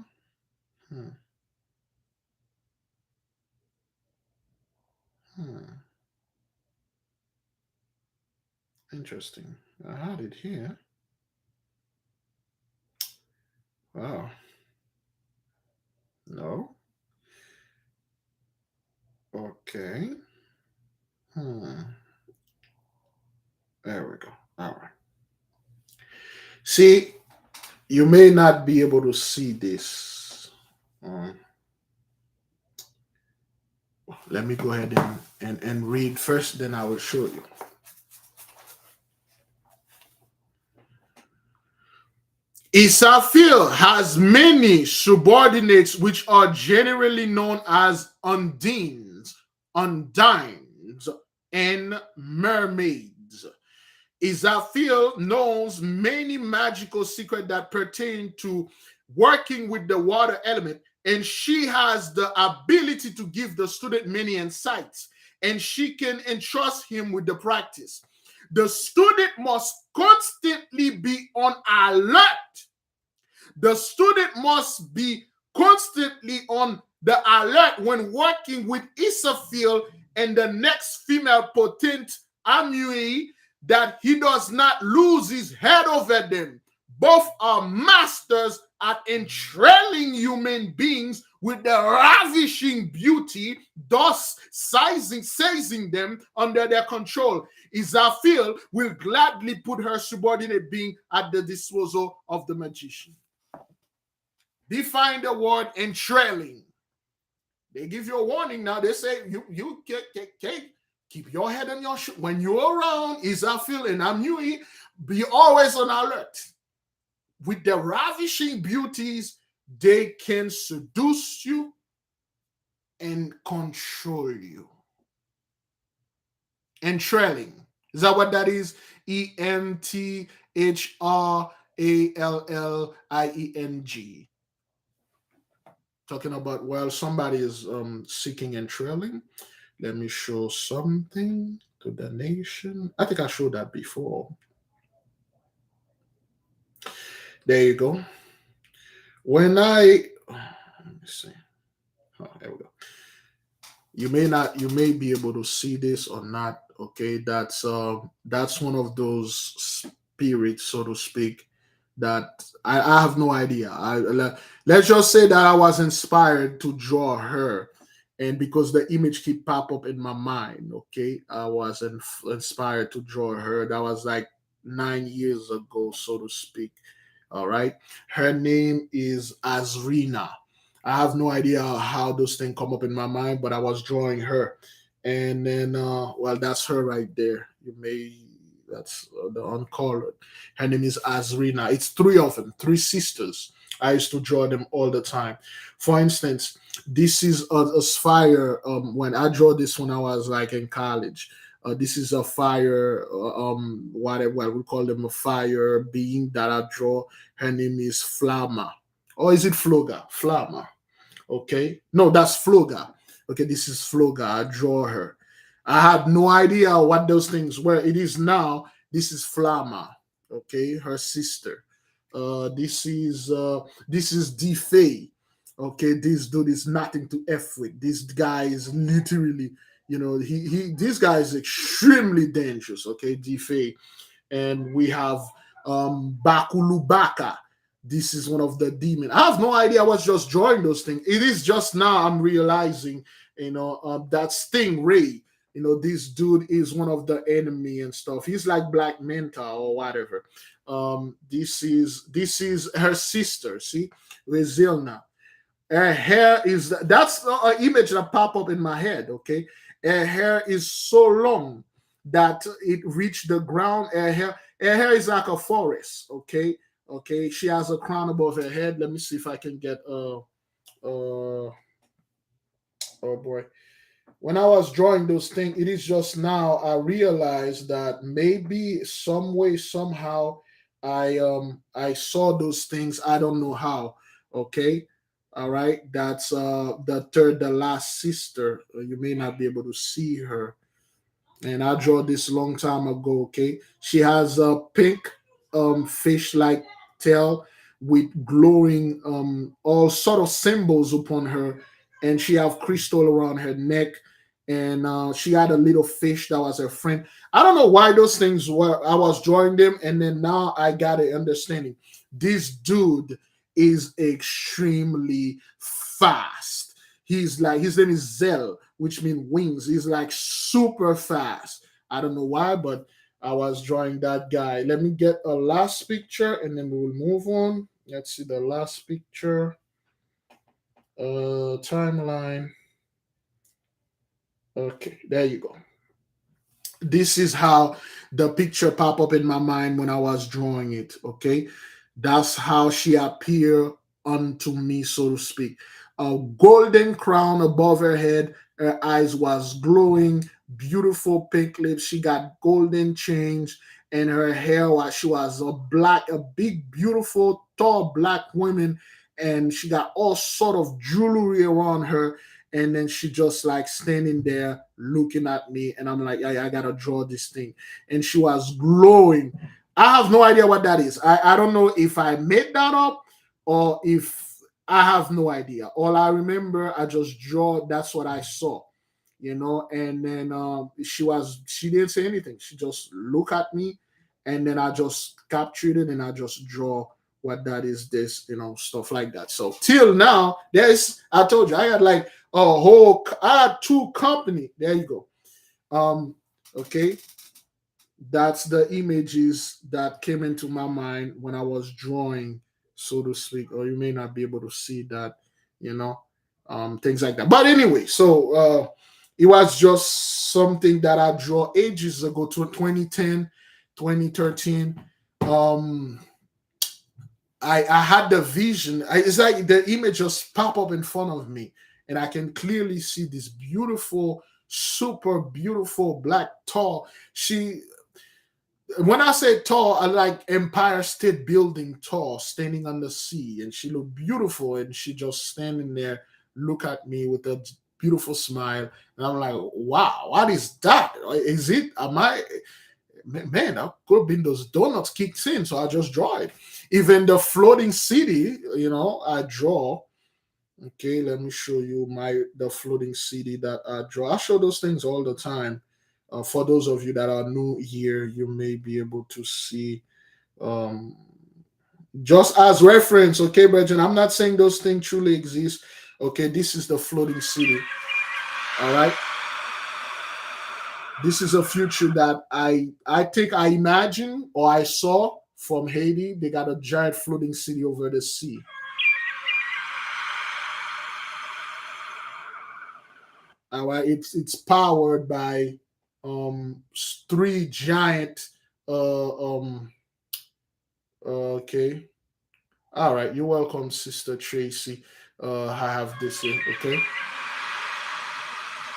Hmm. Hmm. Interesting. I had it here. Wow. No. Okay. Hmm. There we go. All right. See, you may not be able to see this. Let me go ahead and read first, then I will show you. Isaphel has many subordinates which are generally known as undines, undines, and mermaids. Isaphel knows many magical secrets that pertain to working with the water element, and she has the ability to give the student many insights, and she can entrust him with the practice. The student must constantly be on alert. The student must be constantly on the alert when working with Isaphel and the next female potent Amui, that he does not lose his head over them. Both are masters at entrailing human beings with their ravishing beauty, thus seizing them under their control. Isaphel will gladly put her subordinate being at the disposal of the magician. Define the word entrailing. They give you a warning now. They say you keep your head on your shoulder. When you're around Isaphel and Amui, be always on alert. With their ravishing beauties, they can seduce you and control you. Entrailing. Is that what that is? Entralling. Talking about while somebody is seeking entrailing. Let me show something to the nation. I think I showed that before. There you go. When I let me see. Oh, there we go. You may be able to see this or not. Okay, that's one of those spirits, so to speak, that I have no idea. Let's just say that I was inspired to draw her, and because the image keep pop up in my mind, okay, I was inspired to draw her. That was like 9 years ago, so to speak. All right, her name is Azrina. I have no idea how those things come up in my mind, but I was drawing her, and then well, that's her right there. You may that's the uncolored. Her name is Azrina. It's three of them, three sisters. I used to draw them all the time. For instance, this is a fire. When I draw this when I was like in college. This is a fire, whatever we call them, a fire being that I draw. Her name is Flama. Or is it Floga? Flama. Okay. No, that's Floga. Okay, this is Floga. I draw her. I had no idea what those things were. It is now. This is Flama. Okay, her sister. This is Defay. Okay, this dude is nothing to f with. This guy is literally he this guy is extremely dangerous. Okay, DFA. And we have Bakulubaka. This is one of the demon. I have no idea what's just drawing those things. It is just now I'm realizing, that Stingray. This dude is one of the enemy and stuff. He's like Black Manta or whatever. This is her sister. See, Rezilna. Her hair is that's an image that pop up in my head. Okay, her hair is so long that it reached the ground. Her hair is like a forest. Okay. She has a crown above her head. Let me see if I can get oh boy. When I was drawing those things, it is just now I realized that maybe some way somehow I saw those things. I don't know how. Okay. All right. That's the last sister. You may not be able to see her, and I draw this long time ago. Okay, she has a pink fish-like tail with glowing all sort of symbols upon her, and she have crystal around her neck, and she had a little fish that was her friend. I don't know why those things were. I was drawing them, and then now I got an understanding. This dude is extremely fast. He's like his name is Zell, which means wings. He's like super fast. I don't know why, but I was drawing that guy. Let me get a last picture and then we will move on. Let's see the last picture. Timeline. Okay, there you go. This is how the picture pop up in my mind when I was drawing it. Okay, that's how she appeared unto me, so to speak. A golden crown above her head. Her eyes was glowing, beautiful pink lips. She got golden chains, and her hair was she was a big, beautiful, tall black woman, and she got all sort of jewelry around her, and then she just like standing there looking at me, and I'm like, I gotta draw this thing. And she was glowing. I have no idea what that is. I don't know if I made that up or if I have no idea. All I remember, I just draw. That's what I saw, And then she didn't say anything. She just looked at me, and then I just captured it and I just draw what that is. This, stuff like that. So till now, I told you I had like I had two company. There you go. Okay, that's the images that came into my mind when I was drawing, so to speak, or you may not be able to see that, you know, things like that. But anyway, so it was just something that I draw ages ago, to 2010, 2013. Um, I had the vision. It's like the image just pop up in front of me, and I can clearly see this beautiful, super beautiful black tall. She When I say tall, I like Empire State Building tall, standing on the sea, and she looked beautiful, and she just standing there, look at me with a beautiful smile, and I'm like, wow, what is that? Is it? Am I? Man, I could have been those donuts kicked in, so I just draw it. Even the floating city, I draw. Okay, let me show you the floating city that I draw. I show those things all the time. For those of you that are new here, you may be able to see, um, just as reference. Okay, Brethren, I'm not saying those things truly exist. Okay, this is the floating city. All right, this is a future that I think I imagine or I saw from Haiti. They got a giant floating city over the sea. All right, it's powered by three giant okay. All right, you're welcome, Sister Tracy. I have this here, okay.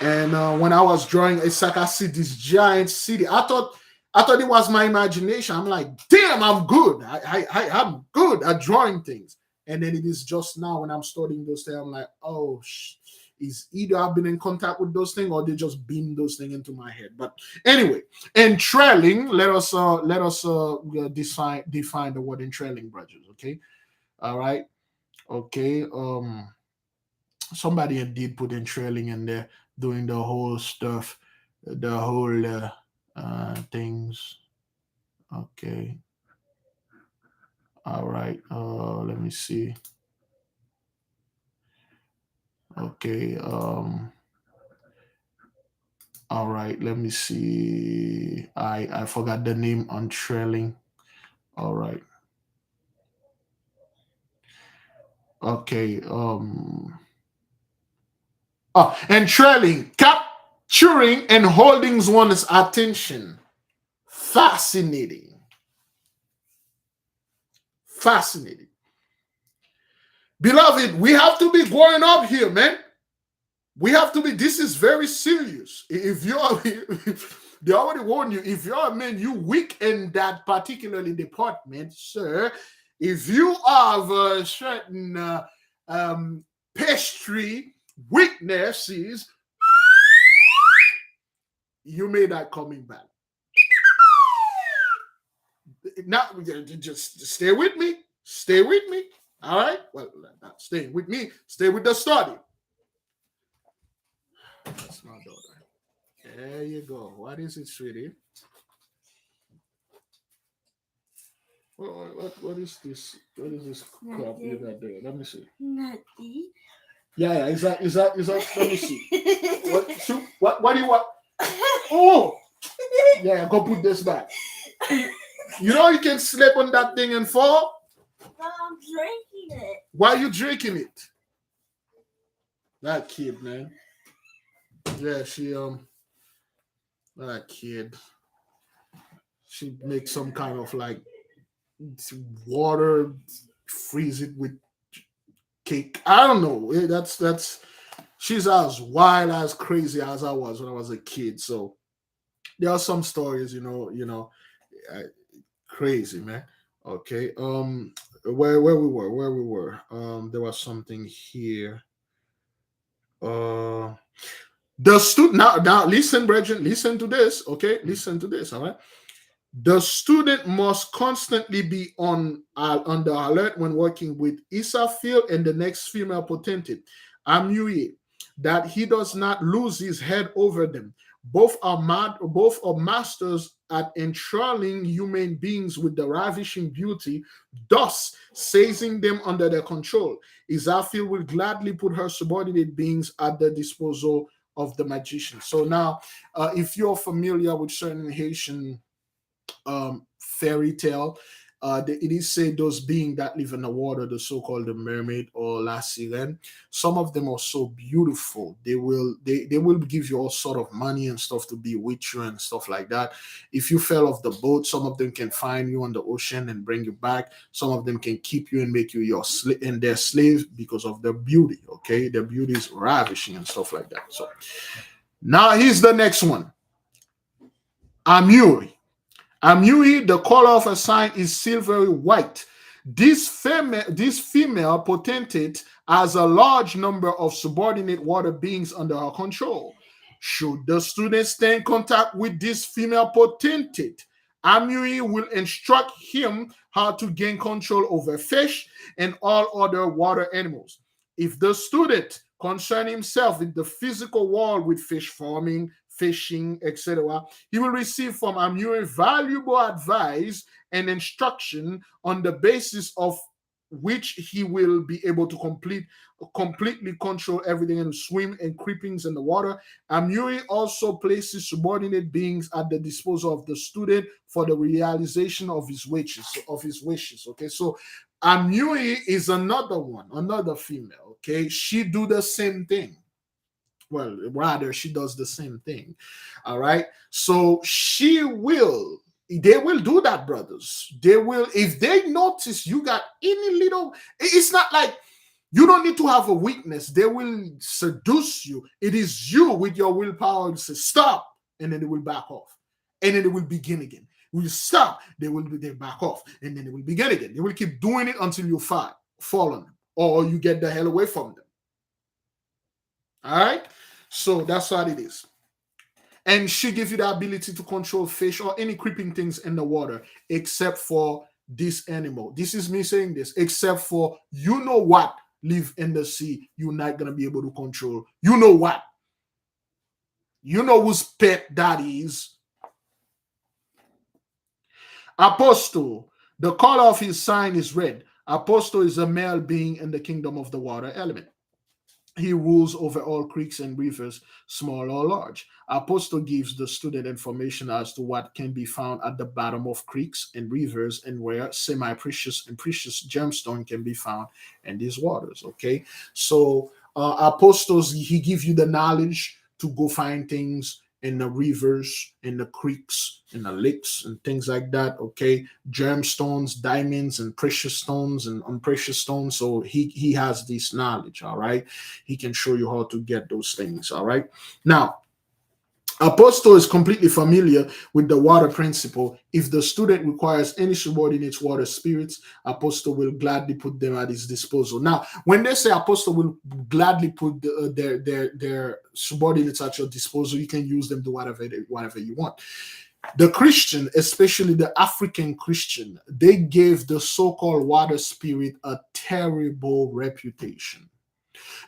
And when I was drawing, it's like I see this giant city. I thought it was my imagination. I'm like, damn, I'm good. I'm good at drawing things. And then it is just now when I'm studying those things, I'm like, oh, is either I've been in contact with those things or they just beam those things into my head. But anyway, and trailing, let us define the word in trailing, brothers. Okay, all right, okay. Somebody indeed put in trailing in there. doing the whole stuff, the whole things. Okay. All right. Let me see. Okay. All right. Let me see. I forgot the name on trailing. All right. Okay. Oh, and trailing, capturing and holding one's attention. Fascinating. Fascinating. Beloved, we have to be growing up here, man. We have to be, this is very serious. If you are, they already warned you, if you're a man, you weak in that particularly department, sir. If you have a certain pastry weaknesses, you may not coming back. Now, just stay with me. Stay with me. All right? Well, not stay with me. Stay with the study. That's my daughter. There you go. What is it, sweetie? What is this? What is this crap you got there? Let me see. Nothing. Yeah, is that? Let me see. What do you want? Oh, yeah. Go put this back. You know you can slip on that thing and fall. I'm drinking it. Why are you drinking it? That kid, man. Yeah, that kid. She makes some kind of like water, freeze it with cake. I don't know. That's. She's as wild, as crazy as I was when I was a kid. So there are some stories, uh, crazy, man. Okay. Where we were. There was something here. Uh, the student now listen, brethren. Listen to this. Okay, listen to this. All right. The student must constantly be on the alert when working with Isafil and the next female potentate, Amui, that he does not lose his head over them. Both are masters at enthralling human beings with the ravishing beauty, thus seizing them under their control. Isafil will gladly put her subordinate beings at the disposal of the magician. So now, if you're familiar with certain Haitian fairy tale. It is said those beings that live in the water, the so-called the mermaid or la sirene, some of them are so beautiful. They will give you all sort of money and stuff to be with you and stuff like that. If you fell off the boat, some of them can find you on the ocean and bring you back. Some of them can keep you and make you their slave because of their beauty. Okay, their beauty is ravishing and stuff like that. So now here's the next one. Amuri. Amui, the color of a sign is silvery white. This female potentate has a large number of subordinate water beings under her control. Should the student stay in contact with this female potentate, Amui will instruct him how to gain control over fish and all other water animals. If the student concern himself with the physical world with fish farming, fishing, etc., he will receive from Amuri valuable advice and instruction on the basis of which he will be able to completely control everything and swim and creepings in the water. Amuri also places subordinate beings at the disposal of the student for the realization of his wishes. Okay, so Amuri is another female. Okay, she do the same thing. Well, rather, she does the same thing. All right. So they will do that, brothers. They will, if they notice you got any little, it's not like you don't need to have a weakness. They will seduce you. It is you with your willpower to say stop, and then they will back off. And then they will begin again. Will stop, they back off, and then they will begin again. They will keep doing it until you fall on them, or you get the hell away from them. All right. So that's what it is. And she gives you the ability to control fish or any creeping things in the water, except for this animal. This is me saying this, except for what live in the sea, you're not going to be able to control. You know what? You know whose pet that is. Apostle. The color of his sign is red. Apostle is a male being in the kingdom of the water element. He rules over all creeks and rivers, small or large. Apostle gives the student information as to what can be found at the bottom of creeks and rivers and where semi-precious and precious gemstone can be found in these waters. Okay, so apostles, he gives you the knowledge to go find things in the rivers, in the creeks, in the lakes, and things like that. Okay, gemstones, diamonds, and precious stones and unprecious stones. So he has this knowledge. All right, he can show you how to get those things. All right. Now, Apostle is completely familiar with the water principle. If the student requires any subordinates water spirits, Apostle will gladly put them at his disposal. Now, when they say Apostle will gladly put their subordinates at your disposal, you can use them to whatever you want. The Christian, especially the African Christian, they gave the so-called water spirit a terrible reputation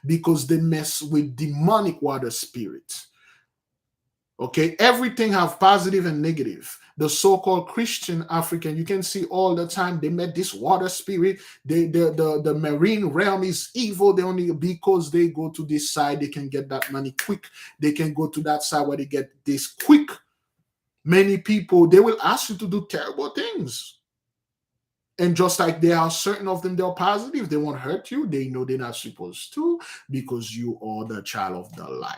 because they mess with demonic water spirits. Okay, everything have positive and negative. The so-called Christian African, you can see all the time they met this water spirit. The marine realm is evil. They only because they go to this side, they can get that money quick. They can go to that side where they get this quick. Many people they will ask you to do terrible things. And just like there are certain of them, they're positive, they won't hurt you. They know they're not supposed to because you are the child of the light.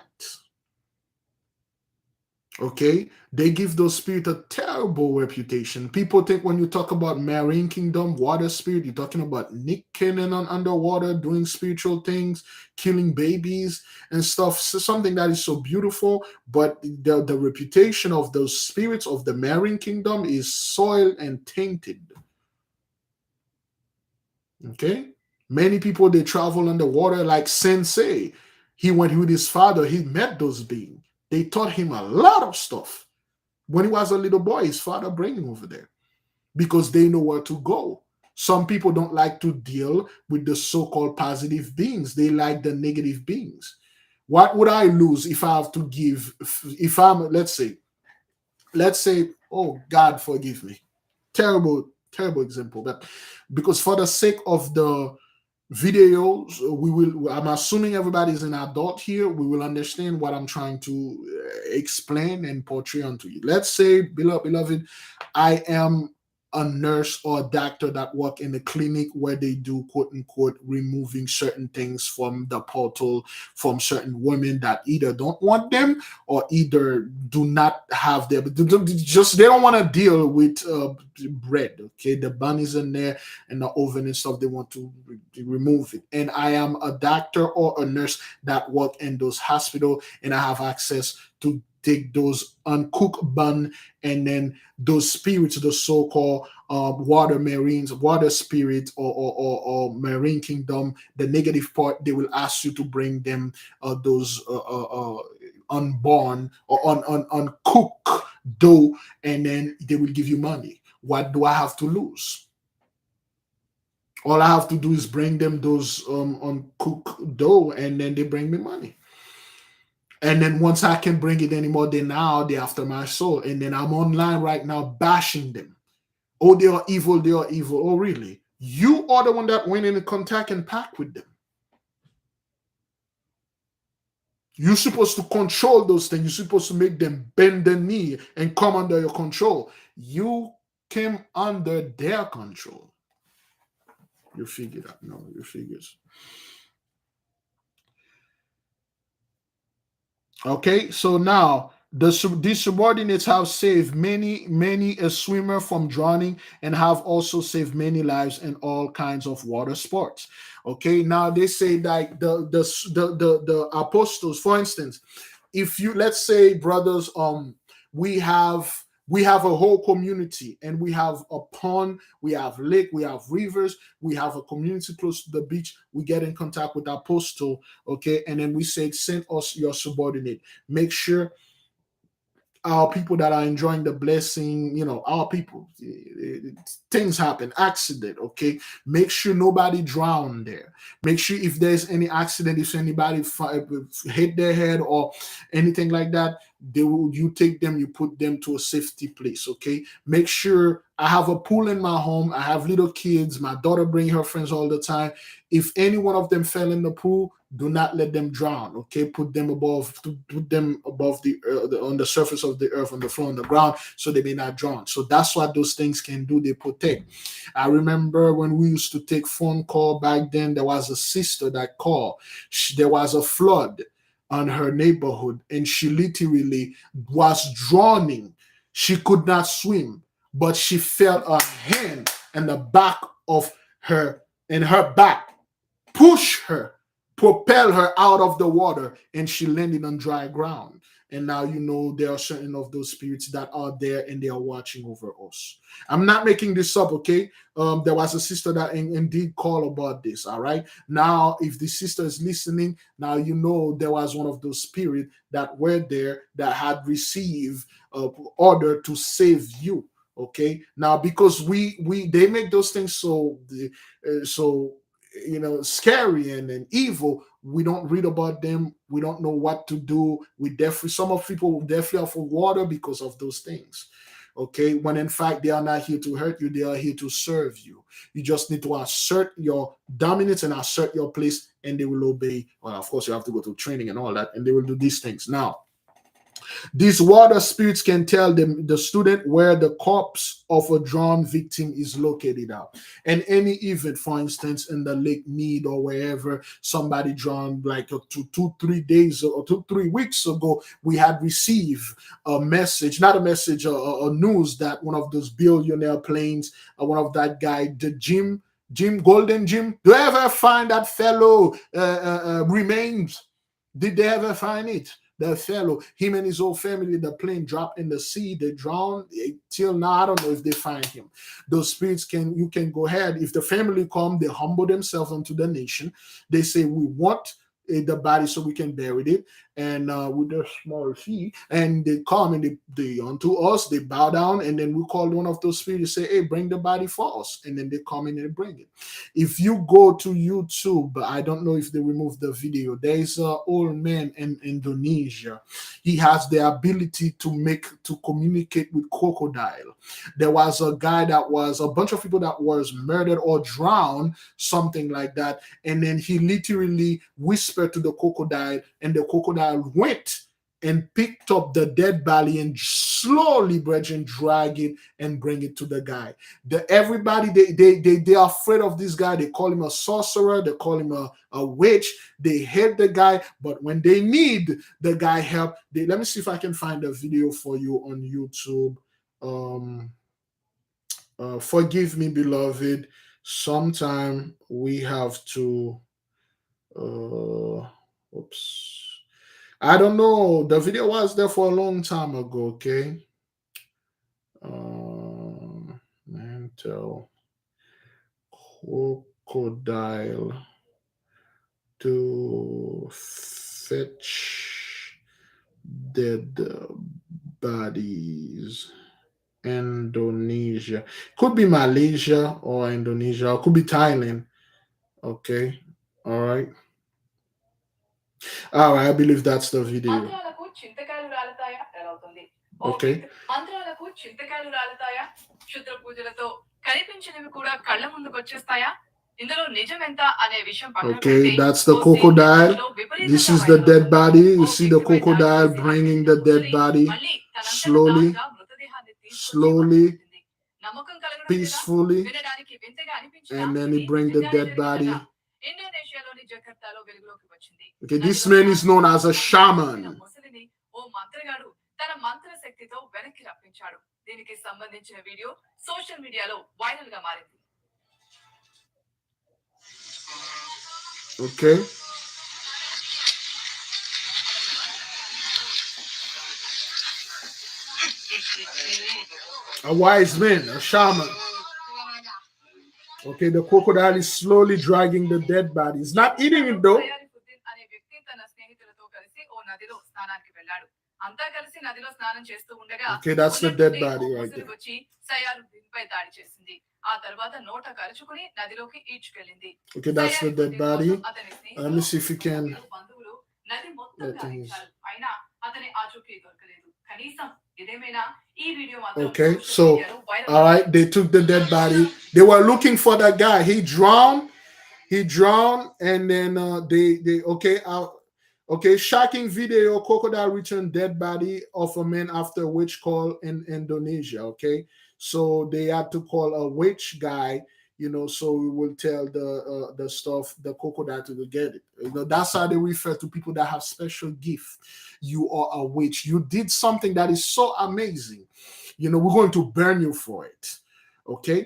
Okay, they give those spirits a terrible reputation. People think when you talk about marine kingdom, water spirit, you're talking about Nick Cannon on underwater doing spiritual things, killing babies and stuff. So something that is so beautiful, but the reputation of those spirits of the marine kingdom is soiled and tainted. Okay, many people they travel underwater like Sensei. He went with his father. He met those beings. They taught him a lot of stuff. When he was a little boy, his father bring him over there because they know where to go. Some people don't like to deal with the so-called positive beings. They like the negative beings. What would I lose if I have to give? If I'm, let's say, oh God, forgive me, terrible, terrible example, but because for the sake of the videos we will I'm assuming everybody's an adult here, we will understand what I'm trying to explain and portray onto you. Let's say, beloved, I am a nurse or a doctor that work in a clinic where they do quote unquote removing certain things from the portal from certain women that either don't want them or either do not have them, just they don't want to deal with bread. Okay, the bunnies in there and the oven and stuff, they want to remove it. And I am a doctor or a nurse that work in those hospital, and I have access to take those uncooked bun and then those spirits, the so-called water marines, water spirits, or marine kingdom, the negative part, they will ask you to bring them those unborn or uncooked dough, and then they will give you money. What do I have to lose? All I have to do is bring them those uncooked dough, and then they bring me money. And then once I can bring it anymore, then now they're after my soul. And then I'm online right now bashing them. Oh, they are evil, they are evil. Oh, really? You are the one that went in contact and pact with them. You're supposed to control those things. You're supposed to make them bend the knee and come under your control. You came under their control. You figure that. No, you figures. Okay, so now these subordinates have saved many a swimmer from drowning and have also saved many lives in all kinds of water sports. Okay, now they say that the apostles, for instance, if you, let's say, brothers, we have a whole community, and we have a pond, we have lake, we have rivers, we have a community close to the beach. We get in contact with apostle, okay, and then we say, send us your subordinate. Make sure our people that are enjoying the blessing, our people, things happen, accident, okay? Make sure nobody drown there. Make sure if there's any accident, if anybody hit their head or anything like that, you take them, you put them to a safety place, okay? Make sure I have a pool in my home. I have little kids. My daughter bring her friends all the time. If any one of them fell in the pool, do not let them drown, okay? Put them above on the surface of the earth, on the floor, on the ground, so they may not drown. So that's what those things can do. They protect. I remember when we used to take phone call back then, there was a sister that called. There was a flood on her neighborhood, and she literally was drowning. She could not swim, but she felt a hand in the back of her, in her back, push her, propel her out of the water, and she landed on dry ground. And now there are certain of those spirits that are there and they are watching over us. I'm not making this up, okay? There was a sister that indeed called about this, all right? Now, if the sister is listening, now there was one of those spirits that were there that had received order to save you, okay? Now, because they make those things so scary and evil, we don't read about them, we don't know what to do. We definitely, some of people will definitely offer water because of those things, okay, when in fact they are not here to hurt you, they are here to serve you. You just need to assert your dominance and assert your place, and they will obey. Well, of course you have to go to training and all that, and they will do these things. Now, these water spirits can tell the student where the corpse of a drowned victim is located out. And any event, for instance, in the Lake Mead or wherever somebody drowned, like 2-3 days or 2-3 weeks ago, we had received a message, not a message, a news that one of those billionaire planes, one of that guy, the Golden Jim, do you ever find that fellow remains? Did they ever find it? The fellow, him and his whole family, the plane dropped in the sea, they drowned. Till now, I don't know if they find him. Those spirits you can go ahead. If the family come, they humble themselves unto the nation. They say, we want the body so we can bury it, and with their small fee, and they come and they unto us, they bow down, and then we call one of those spirits, say, hey, bring the body for us, and then they come in and bring it. If you go to YouTube, I don't know if they removed the video, there is an old man in Indonesia. He has the ability to communicate with crocodile. There was a guy that was a bunch of people that was murdered or drowned, something like that, and then he literally whispered to the crocodile, and the crocodile went and picked up the dead body and slowly, brethren, drag it and bring it to the guy. Everybody, they are afraid of this guy. They call him a sorcerer. They call him a witch. They hate the guy. But when they need the guy help, let me see if I can find a video for you on YouTube. Forgive me, beloved. Sometime we have to. Oops. I don't know. The video was there for a long time ago, okay? Mental crocodile to fetch dead bodies. Indonesia. Could be Malaysia or Indonesia, or could be Thailand. Okay. All right. All right, I believe that's the video. Okay. మంత్రాలకు చింతకాయలు రాలుతాయా? క్షుద్ర పూజలతో కనిపించినవి కూడా కళ్ళ ముందుకు వచ్చేస్తాయా? ఇందులో నిజం ఎంత అనే విషయం పక్కన పెడితే, okay, that's the crocodile. This is the dead body. You see the crocodile bringing the dead body slowly, slowly, peacefully, and then he bring the dead body. Okay, this man is known as a shaman. తన మంత్ర శక్తితో వెనక్కి రప్పించాడు. దీనికి సంబంధించిన video social మీడియాలో viral గా మారింది. Okay. A wise man, a shaman. Okay, the crocodile is slowly dragging the dead body. It's not eating it though. అంతా కలిసి నదిలో స్నానం చేస్తూ ఉండగా Okay, that's the dead ఉన్నట్టుండి ఓ body right ముసలి there. వచ్చి సయారు దీనిపై దాడి చేసింది. ఆ తర్వాత నోట కరుచుకుని నదిలోకి ఈడ్చుకెళ్ళింది. Okay, that's the సయారి dead కొట్టిన body. కోసం అతని Let me స్నేహితులు, see if you కుటుంబ can. సభ్యులు, బంధువులు నది మొత్తం Let things. గాలించారు. అయినా అతని ఆచూకీ దొరకలేదు. కనీసం ఇదేమైనా ఈ వీడియో మాత్రం Okay, సోషల్ so మీడియాలో viral all right, they took the dead body. They were looking for that guy. He drowned. And then they okay. Okay, shocking video: crocodile returned dead body of a man after a witch call in Indonesia. Okay, so they had to call a witch guy. So we will tell the stuff, the crocodile to go get it. That's how they refer to people that have special gift. You are a witch. You did something that is so amazing. We're going to burn you for it. Okay.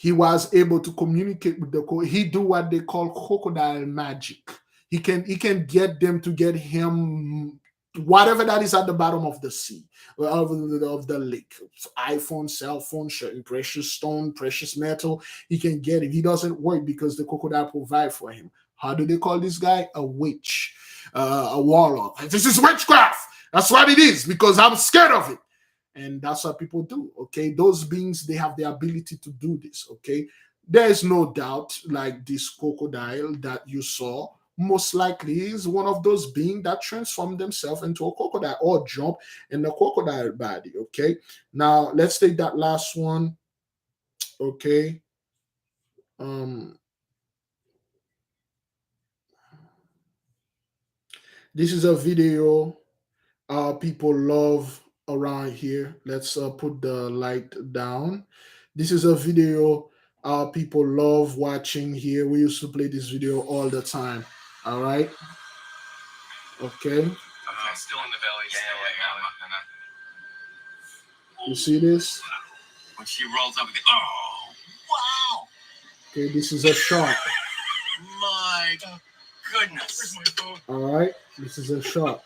He was able to communicate with he do what they call crocodile magic. He can get them to get him whatever that is at the bottom of the sea, of the lake. iPhone, cell phone, precious stone, precious metal. He can get it. He doesn't work because the crocodile provide for him. How do they call this guy? A witch, a warlock. This is witchcraft. That's what it is, because I'm scared of it. And that's what people do. Okay, those beings, they have the ability to do this. Okay, there is no doubt, like this crocodile that you saw most likely is one of those beings that transform themselves into a crocodile or jump in the crocodile body. Okay, now let's take that last one. Okay, this is a video people love around here. Let's put the light down. This is a video people love watching here. We used to play this video all the time. All right. Okay. Still in the valley. You see this? When she rolls up, oh, wow! Okay, this is a shark. My goodness. All right, this is a shark.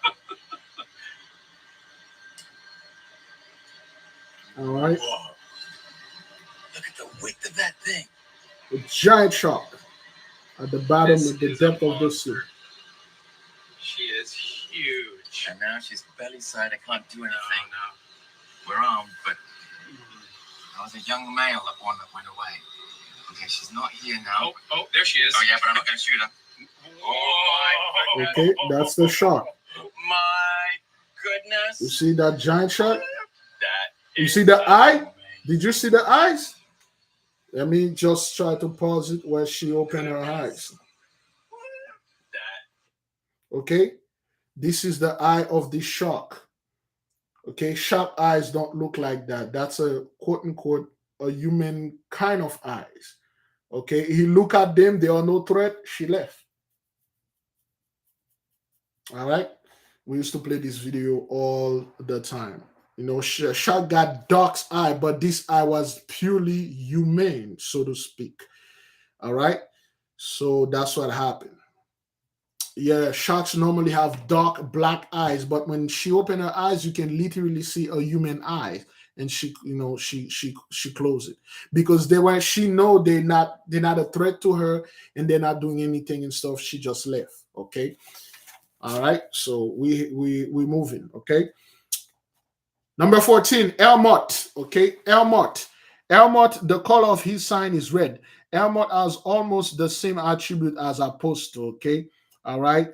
All right. Whoa. Look at the width of that thing. A giant shark at the bottom of the depth of the sea. She is huge. And now she's belly side. I can't do anything. No. We're armed, but I was a young male that one that went away. Okay, she's not here now. Oh, there she is. Oh, yeah, but I'm not going to shoot her. Oh, my Okay, that's the shark. My goodness. You see that giant shark? That You see the eye? Did you see the eyes? Let me just try to pause it where she opened her eyes. Okay, this is the eye of the shark. Okay, shark eyes don't look like that. That's a quote unquote a human kind of eyes. Okay, he look at them, they are no threat. She left. All right, we used to play this video all the time. Shark got dog's eye, but this eye was purely humane, so to speak. All right, so that's what happened. Yeah, sharks normally have dark black eyes, but when she opened her eyes, you can literally see a human eye, and she closed it because she know they're not a threat to her, and they're not doing anything and stuff. She just left. Okay, all right. So we moving. Okay. Number 14, Elmot. Okay, Elmot. Elmot, the color of his sign is red. Elmot has almost the same attribute as Apostle. Okay. All right.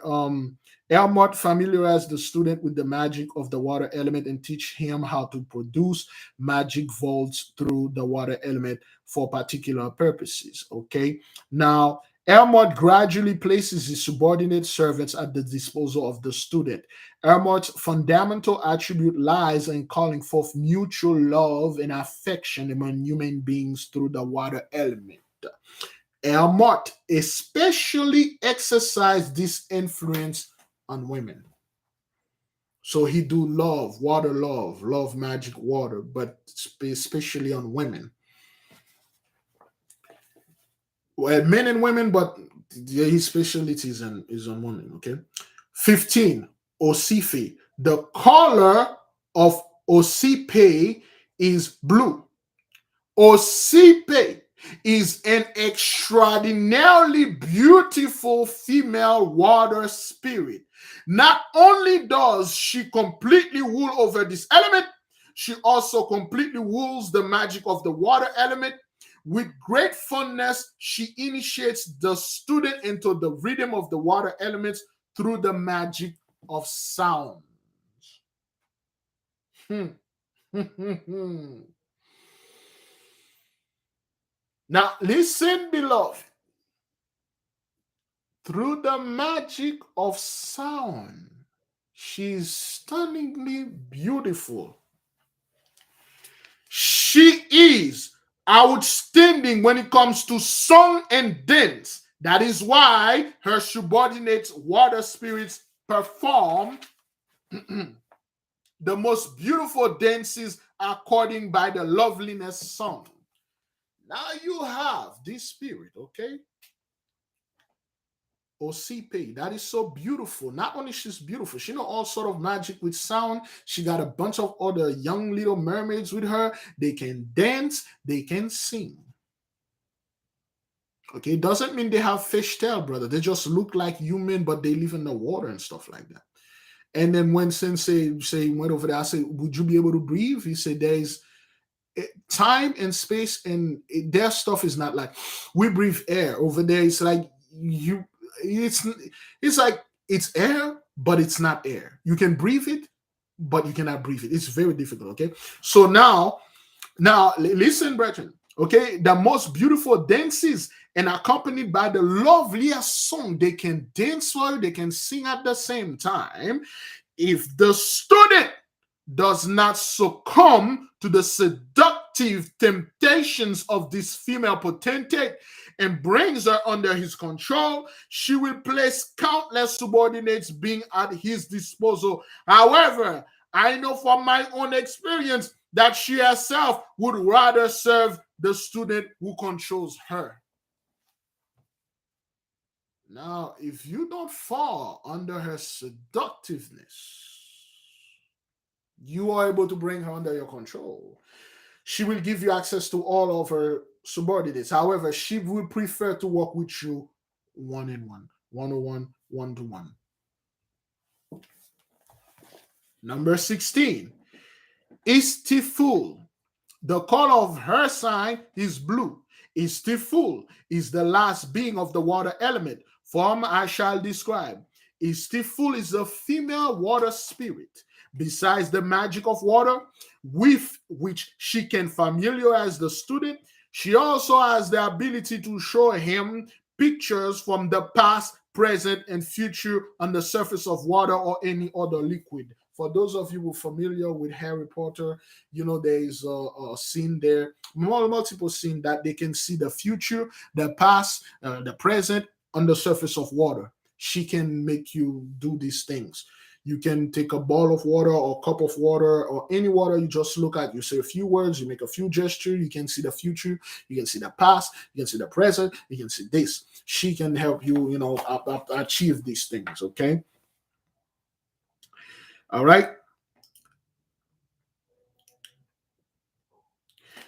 Elmot familiarize the student with the magic of the water element and teach him how to produce magic volts through the water element for particular purposes. Okay. Now, Elmot gradually places his subordinate servants at the disposal of the student. Elmot's fundamental attribute lies in calling forth mutual love and affection among human beings through the water element. Elmot especially exercised this influence on women. So he do love magic water, but especially on women. Well, men and women, but his specialty is on women. Okay. 15, Osife. The color of Osipe is blue. Osipe. is an extraordinarily beautiful female water spirit. Not only does she completely rule over this element, she also completely rules the magic of the water element. With great fondness, she initiates the student into the rhythm of the water elements through the magic of sound. Now, listen, beloved. Through the magic of sound, she's stunningly beautiful. She is outstanding when it comes to song and dance. That is why her subordinate water spirits perform the most beautiful dances according by the loveliness song. Now you have this spirit, okay? Osipe, that is so beautiful. Not only she's beautiful, she know all sort of magic with sound. She got a bunch of other young little mermaids with her. They can dance, they can sing. Okay, doesn't mean they have fish tail, brother. They just look like human, but they live in the water and stuff like that. And then when Sensei say went over there, I said, "Would you be able to breathe?" He said, "There's time and space, and their stuff is not like we breathe air over there. It's like you, it's like it's air, but it's not air. You can breathe it, but you cannot breathe it. It's very difficult. Okay, so now listen, brethren. Okay, the most beautiful dances and accompanied by the loveliest song. They can dance for you, they can sing at the same time. If the student does not succumb to the seductive temptations of this female potentate and brings her under his control, she will place countless subordinates being at his disposal. However, I know from my own experience that she herself would rather serve the student who controls her. Now, if you don't fall under her seductiveness, you are able to bring her under your control. She will give you access to all of her subordinates. However, she would prefer to work with you one on one, 101, 1-to-1. Number 16, Istiful. The color of her sign is blue. Istiful is the last being of the water element. Form I shall describe. Istiful is a female water spirit. Besides the magic of water, with which she can familiarize the student, she also has the ability to show him pictures from the past, present, and future on the surface of water or any other liquid. For those of you who are familiar with Harry Potter, you know there is a scene there, multiple scene that they can see the future, the past, the present on the surface of water. She can make you do these things. You can take a ball of water or a cup of water or any water. You just look at, you say a few words, you make a few gestures. You can see the future, you can see the past, you can see the present, you can see this. She can help you, achieve these things. Okay. All right.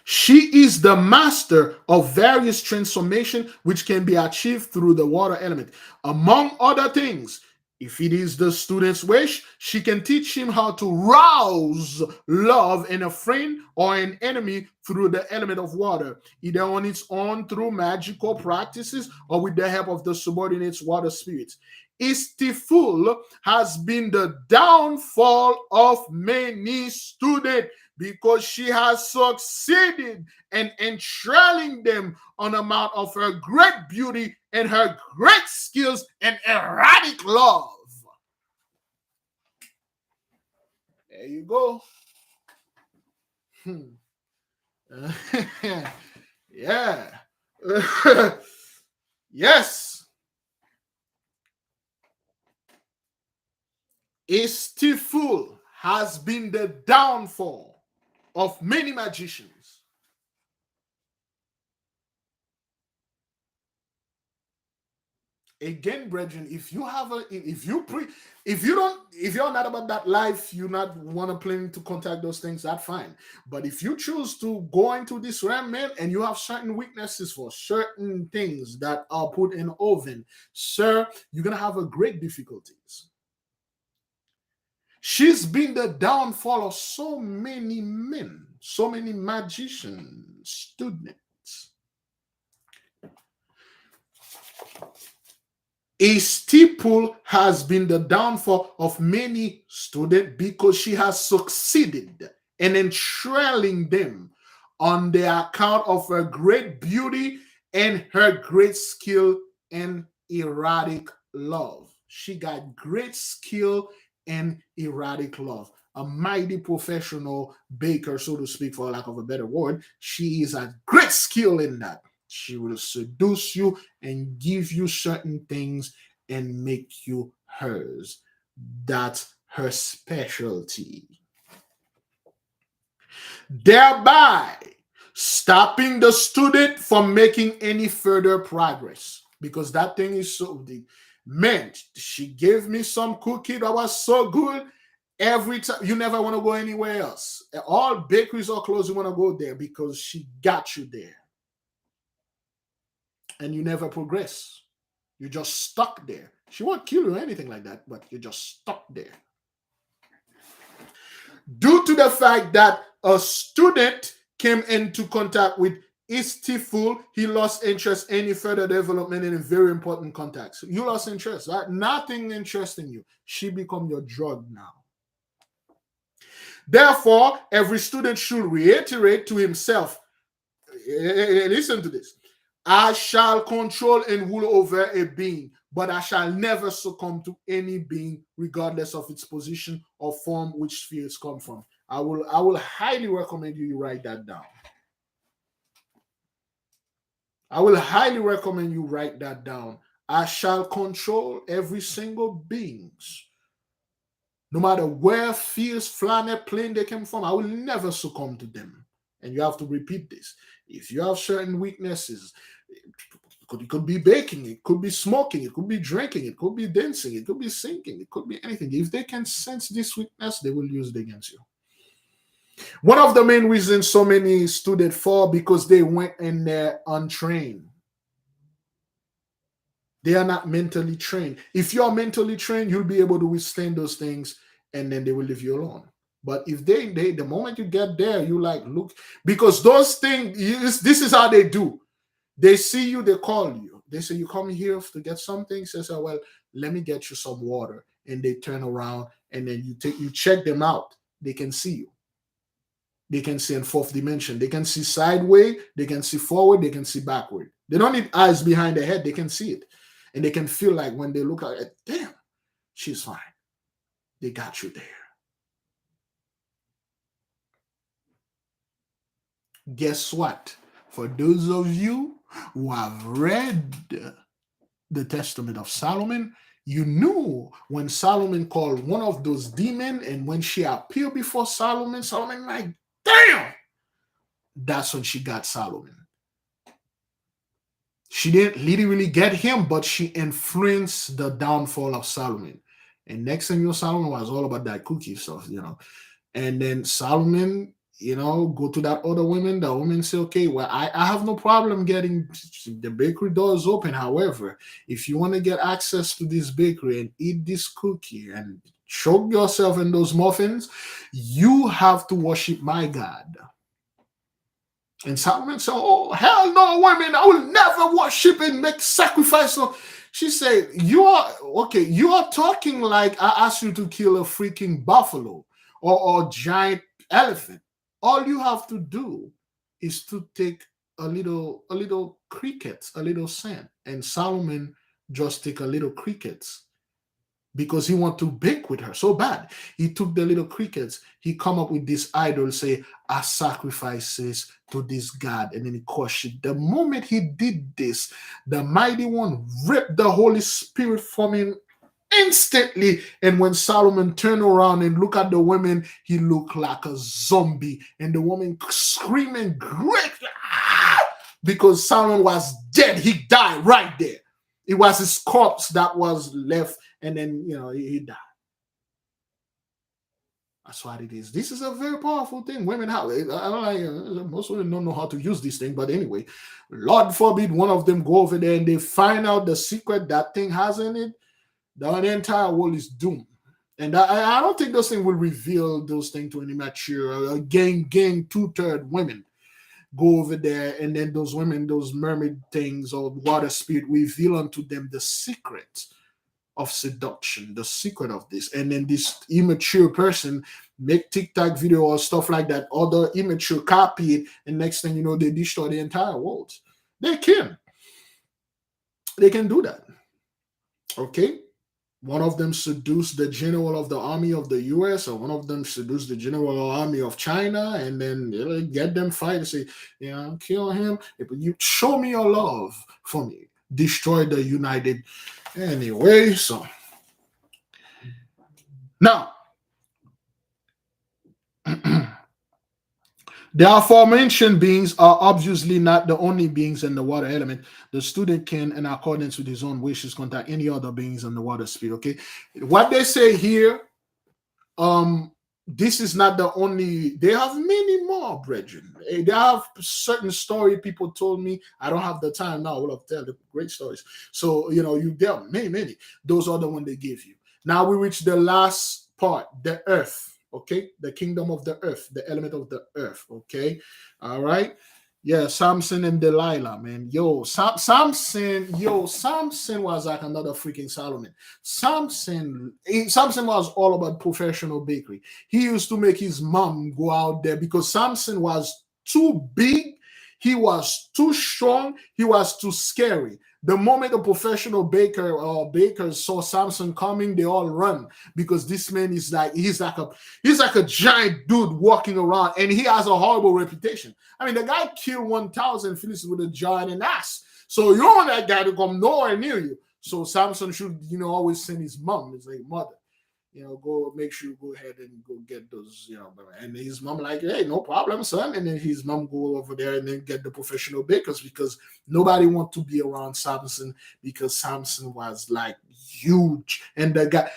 She is the master of various transformation which can be achieved through the water element. Among other things, if it is the student's wish, she can teach him how to rouse love in a friend or an enemy through the element of water, either on its own through magical practices or with the help of the subordinates water spirits. Istiful has been the downfall of many students because she has succeeded in enthralling them on account of her great beauty and her great skills and erratic love. There you go. Yeah. Yes. Istiful has been the downfall of many magicians. Again, brethren, if you have a, if you pre, if you don't, if you're not about that life, you not want to plan to contact those things, that's fine. But if you choose to go into this realm, man, and you have certain weaknesses for certain things that are put in oven, sir, you're gonna have a great difficulties. She's been the downfall of so many men, so many magicians, students. A steeple has been the downfall of many students because she has succeeded in enthralling them on the account of her great beauty and her great skill and erotic love. She got great skill and erotic love. A mighty professional baker, so to speak, for lack of a better word. She is a great skill in that. She will seduce you and give you certain things and make you hers. That's her specialty. Thereby stopping the student from making any further progress. Because that thing is so deep. Man, she gave me some cookie that was so good. Every time you never want to go anywhere else. All bakeries are closed, you want to go there because she got you there. And you never progress. You're just stuck there. She won't kill you or anything like that, but you're just stuck there. Due to the fact that a student came into contact with Istiful, he lost interest in any further development in a very important contact. So you lost interest, right? Nothing interesting you. She become your drug now. Therefore, every student should reiterate to himself, listen to this, I shall control and rule over a being, but I shall never succumb to any being, regardless of its position or form which spheres come from. I will highly recommend you write that down. I will highly recommend you write that down. I shall control every single beings. No matter where fierce planet plane they came from, I will never succumb to them. And you have to repeat this. If you have certain weaknesses, it could be baking, it could be smoking, it could be drinking, it could be dancing, it could be singing, it could be anything. If they can sense this weakness, they will use it against you. One of the main reasons so many students fall because they went in there untrained. They are not mentally trained. If you're mentally trained, you'll be able to withstand those things and then they will leave you alone. But if they the moment you get there, you like look, because those things, this is how they do. They see you, they call you. They say, you come here to get something. Say, well, let me get you some water. And they turn around and then you check them out. They can see you. They can see in fourth dimension. They can see sideways, they can see forward, they can see backward. They don't need eyes behind their head, they can see it. And they can feel like when they look at it, damn, she's fine. They got you there. Guess what? For those of you who have read the Testament of Solomon, you knew when Solomon called one of those demons, and when she appeared before Solomon like, damn! That's when she got Solomon. She didn't literally get him, but she influenced the downfall of Solomon. And next thing you know, Solomon was all about that cookie stuff, And then Solomon, go to that other woman. The woman say, okay, well, I have no problem getting the bakery doors open. However, if you want to get access to this bakery and eat this cookie and choke yourself in those muffins, you have to worship my God. And Solomon said, oh, hell no, women, I will never worship and make sacrifice. So she said, you are talking like I asked you to kill a freaking buffalo or giant elephant. All you have to do is to take a little crickets, a little sand. And Solomon just take a little crickets because he want to bake with her so bad. He took the little crickets. He come up with this idol, say, I sacrifices to this God. And then he crushed it. The moment he did this, the mighty one ripped the Holy Spirit from him instantly. And when Solomon turned around and looked at the women, he looked like a zombie. And the woman screaming, great, because Solomon was dead. He died right there. It was his corpse that was left, and then he died. That's what it is. This is a very powerful thing. Women have, I don't like, most women don't know how to use this thing, but anyway, Lord forbid one of them go over there and they find out the secret that thing has in it, the entire world is doomed. And I don't think those things will reveal those things to any mature gang 2/3 women go over there, and then those women, those mermaid things or water spirit, reveal unto them the secret of seduction, the secret of this. And then this immature person make TikTok video or stuff like that, other immature copy it, and next thing you know, they destroy the entire world. They can do that. Okay. One of them seduced the general of the army of the US, or one of them seduced the general army of China, and then get them fight and say, kill him. You show me your love for me. Destroy the United. Anyway, so now the aforementioned beings are obviously not the only beings in the water element. The student can, in accordance with his own wishes, contact any other beings in the water spirit. Okay, what they say here, this is not the only. They have many more, brethren. They have certain story people told me. I don't have the time now. I will have tell the great stories. So there are many. Those are the one they give you. Now we reach the last part, the earth. Okay, the kingdom of the earth, the element of the earth. Okay, all right. Yeah, Samson and Delilah, man. Samson was like another freaking Solomon. Samson was all about professional bakery. He used to make his mom go out there because Samson was too big, he was too strong, he was too scary. The moment a professional baker or bakers saw Samson coming, they all run because this man is he's like a giant dude walking around, and he has a horrible reputation. I mean, the guy killed 1,000 Philistines with a giant and ass. So you don't want that guy to come nowhere near you. So Samson should, always send his mom. His like, mother, go make sure you go ahead and go get those, and his mom like, hey, no problem, son. And then his mom go over there and then get the professional bakers because nobody want to be around Samson because Samson was like huge. And the guy,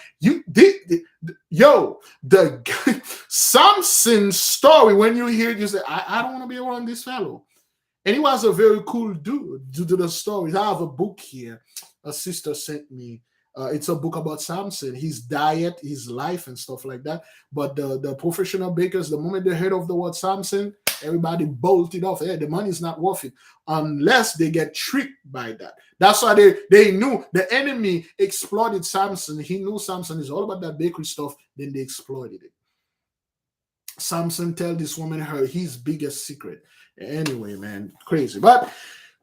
the Samson's story, when you hear it, you say, I don't want to be around this fellow. And he was a very cool dude due to the stories. I have a book here. A sister sent me. It's a book about Samson, his diet, his life, and stuff like that. But the professional bakers, the moment they heard of the word Samson, everybody bolted off. Hey, the money is not worth it unless they get tricked by that. That's why they knew the enemy exploited Samson. He knew Samson is all about that bakery stuff. Then they exploited it. Samson tell this woman his biggest secret. Anyway, man, crazy. But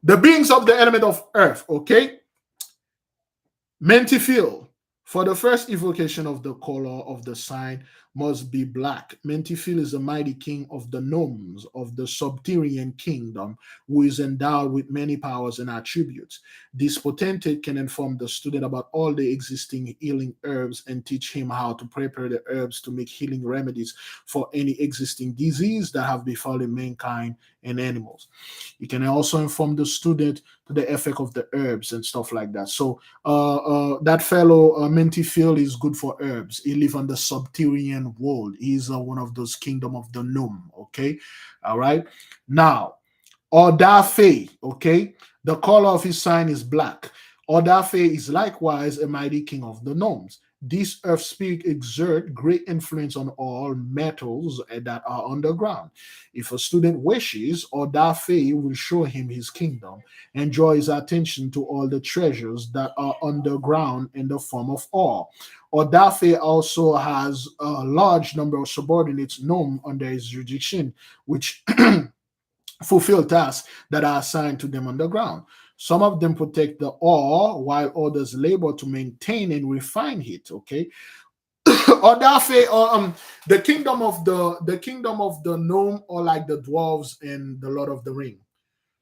the beings of the element of earth, okay? Mentifil, for the first evocation of the color of the sign must be black. Mentifil is the mighty king of the Noms, of the subterranean kingdom, who is endowed with many powers and attributes. This potentate can inform the student about all the existing healing herbs and teach him how to prepare the herbs to make healing remedies for any existing disease that have befallen mankind and animals. You can also inform the student to the effect of the herbs and stuff like that. So that fellow Mentifil is good for herbs. He lives on the subterranean world. He's one of those kingdom of the Nom. Okay, all right. Now, Odafe. Okay, the color of his sign is black. Odafe is likewise a mighty king of the Noms. This earth spirit exert great influence on all metals that are underground. If a student wishes, Odafe will show him his kingdom and draw his attention to all the treasures that are underground in the form of ore. Odafe also has a large number of subordinates known under his jurisdiction, which fulfill tasks that are assigned to them underground. Some of them protect the ore, while others labor to maintain and refine it. Okay, Odafe, the kingdom of the Gnome, or like the dwarves in the Lord of the Ring.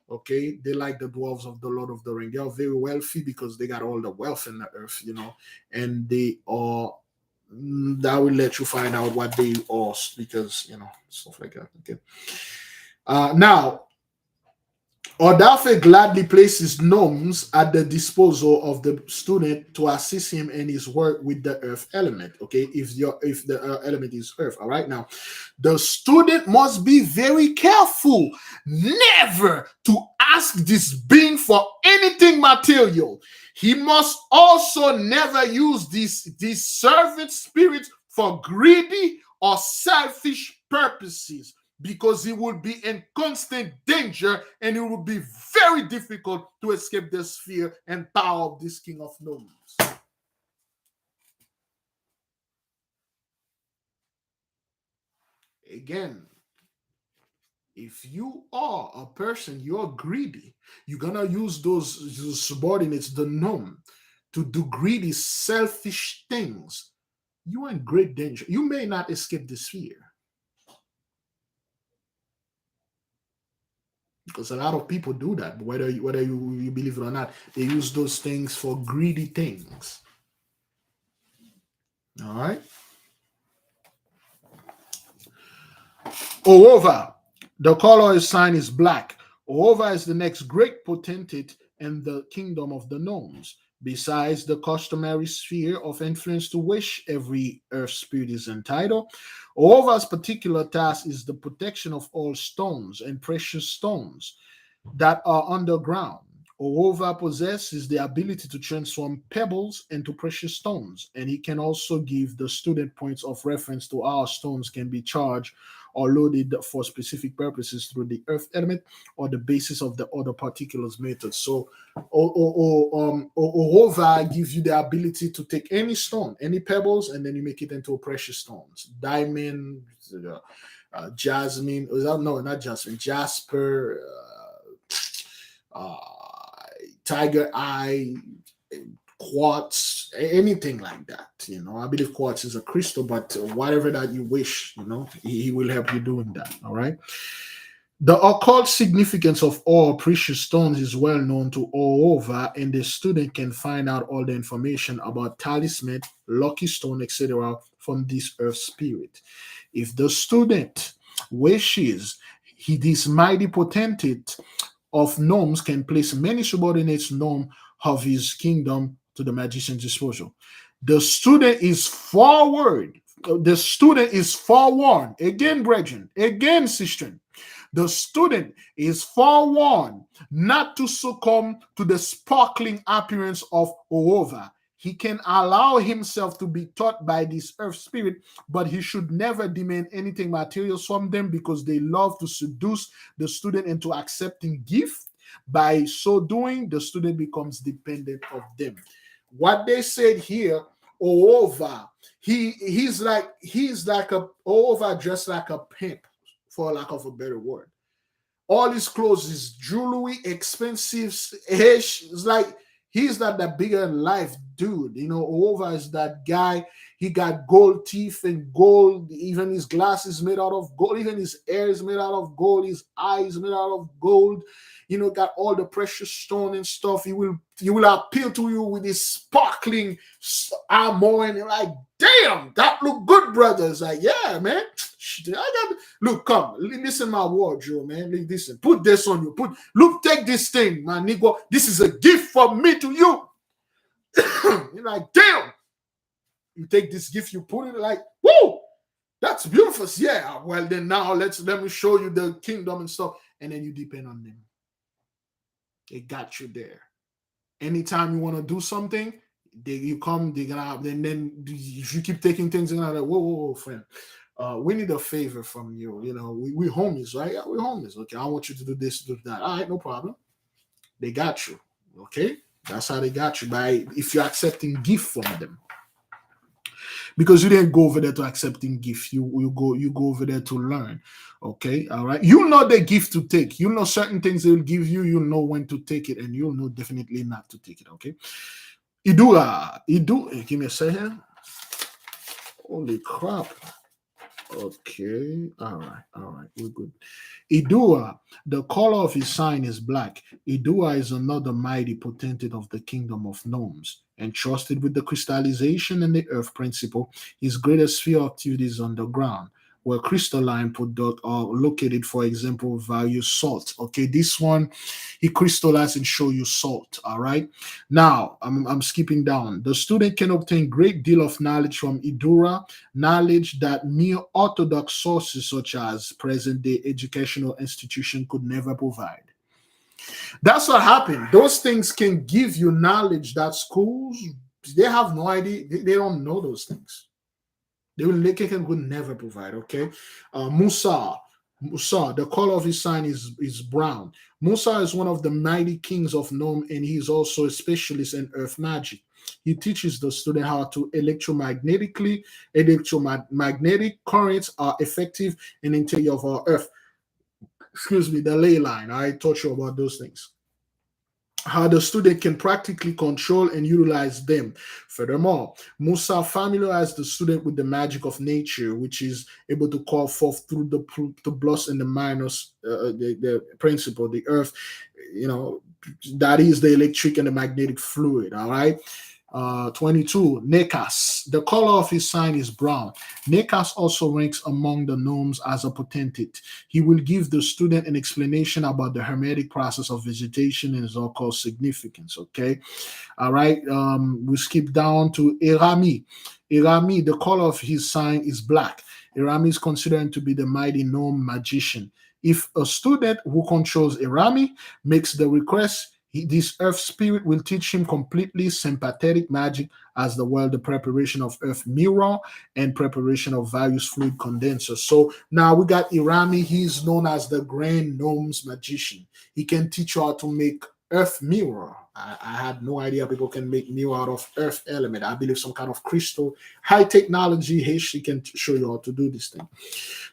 Okay, they like the dwarves of the Lord of the Ring. They are very wealthy because they got all the wealth in the earth, and they are. That will let you find out what they are because stuff like that. Okay. Now, Odafe gladly places Noms at the disposal of the student to assist him in his work with the earth element. Okay, if the element is earth. All right, now the student must be very careful never to ask this being for anything material. He must also never use these servant spirits for greedy or selfish purposes, because he would be in constant danger and it would be very difficult to escape the sphere and power of this king of Noms. Again, if you are a person, you're greedy, you're gonna use those subordinates, the gnome, to do greedy, selfish things. You're in great danger. You may not escape the sphere. Because a lot of people do that, whether you believe it or not, they use those things for greedy things. All right. Ohova, the color of his sign is black. Ohova is the next great potentate in the kingdom of the Noms. Besides the customary sphere of influence to which every earth spirit is entitled, Ohova's particular task is the protection of all stones and precious stones that are underground. Ohova possesses the ability to transform pebbles into precious stones, and he can also give the student points of reference to how stones can be charged or loaded for specific purposes through the earth element or the basis of the other particulars method. So, Ohova gives you the ability to take any stone, any pebbles, and then you make it into precious stones. Diamond, jasmine, no, not jasmine, jasper, uh, tiger eye, quartz, anything like that. I believe quartz is a crystal, but whatever that you wish, he will help you doing that. All right. The occult significance of all precious stones is well known to all over, and the student can find out all the information about talisman, lucky stone, etc. from this earth spirit. If the student wishes, this mighty potentate of Noms can place many subordinates Nom of his kingdom to the magician's disposal. The student is forward. The student is forewarned. Again, brethren. Again, sister. The student is forewarned not to succumb to the sparkling appearance of Ohova. He can allow himself to be taught by this earth spirit, but he should never demand anything material from them, because they love to seduce the student into accepting gift. By so doing, the student becomes dependent of them. What they said here, Ohova, he's like a Ohova, dressed like a pimp, for lack of a better word. All his clothes is jewelry, expensive. It's like he's not that bigger in life dude. Over is that guy. He got gold teeth and gold. Even his glasses made out of gold. Even his hair is made out of gold. His eyes made out of gold. Got all the precious stone and stuff. He will appeal to you with his sparkling armor, and you're like, damn, that look good, brother. It's like, yeah, man. Look, come, listen, my wardrobe, man. Listen, put this on you. Take this thing, my nigga. This is a gift from me to you. You're like, damn. You take this gift, you put it like, woo, that's beautiful. Yeah, well, then now let me show you the kingdom and stuff. And then you depend on them. They got you there. Anytime you want to do something, you come, they're gonna, and then if you keep taking things, they're gonna like, whoa, friend. We need a favor from you. We homies, right? Yeah, we're homies. Okay, I want you to do this, do that. All right, no problem. They got you. Okay, that's how they got you, by if you're accepting gift from them. Because you didn't go over there to accepting gift. You go over there to learn. Okay, all right. You know the gift to take. You know certain things they will give you. You know when to take it, and you'll know definitely not to take it. Okay. Give me a second. Holy crap. Okay, all right, we're good. Idua, the color of his sign is black. Idua is another mighty potentate of the kingdom of Noms, entrusted with the crystallization and the earth principle. His greatest sphere of activity is underground. where crystalline product are located, for example, value salt. Okay, this one he crystallized and show you salt. All right. Now I'm skipping down. The student can obtain great deal of knowledge from Idura, knowledge that mere orthodox sources such as present day educational institution could never provide. That's what happened. Those things can give you knowledge that schools they have no idea. They don't know those things. They could never provide. Okay, Musa. Musa, the color of his sign is brown. Musa is one of the mighty kings of Nom, and he is also a specialist in earth magic. He teaches the student how to electromagnetic currents are effective in the interior of our earth. Excuse me, the ley line. I taught you about those things, how the student can practically control and utilize them. Furthermore, Musa familiarized the student with the magic of nature, which is able to call forth through the plus and the minus, the principle, the earth, you know, that is the electric and the magnetic fluid. All right. 22, Nekas. The color of his sign is brown. Nekas also ranks among the Noms as a potentate. He will give the student an explanation about the hermetic process of vegetation and its occult significance. Okay. All right. We skip down to Erami. Erami, the color of his sign is black. Erami is considered to be the mighty gnome magician. If a student who controls Erami makes the request, this earth spirit will teach him completely sympathetic magic as well the preparation of earth mirror and preparation of various fluid condensers. So now we got Irami. He's known as the grand gnomes magician. He can teach you how to make earth mirror. I had no idea people can make mirror out of earth element. I believe some kind of crystal, high technology. He can show you how to do this thing.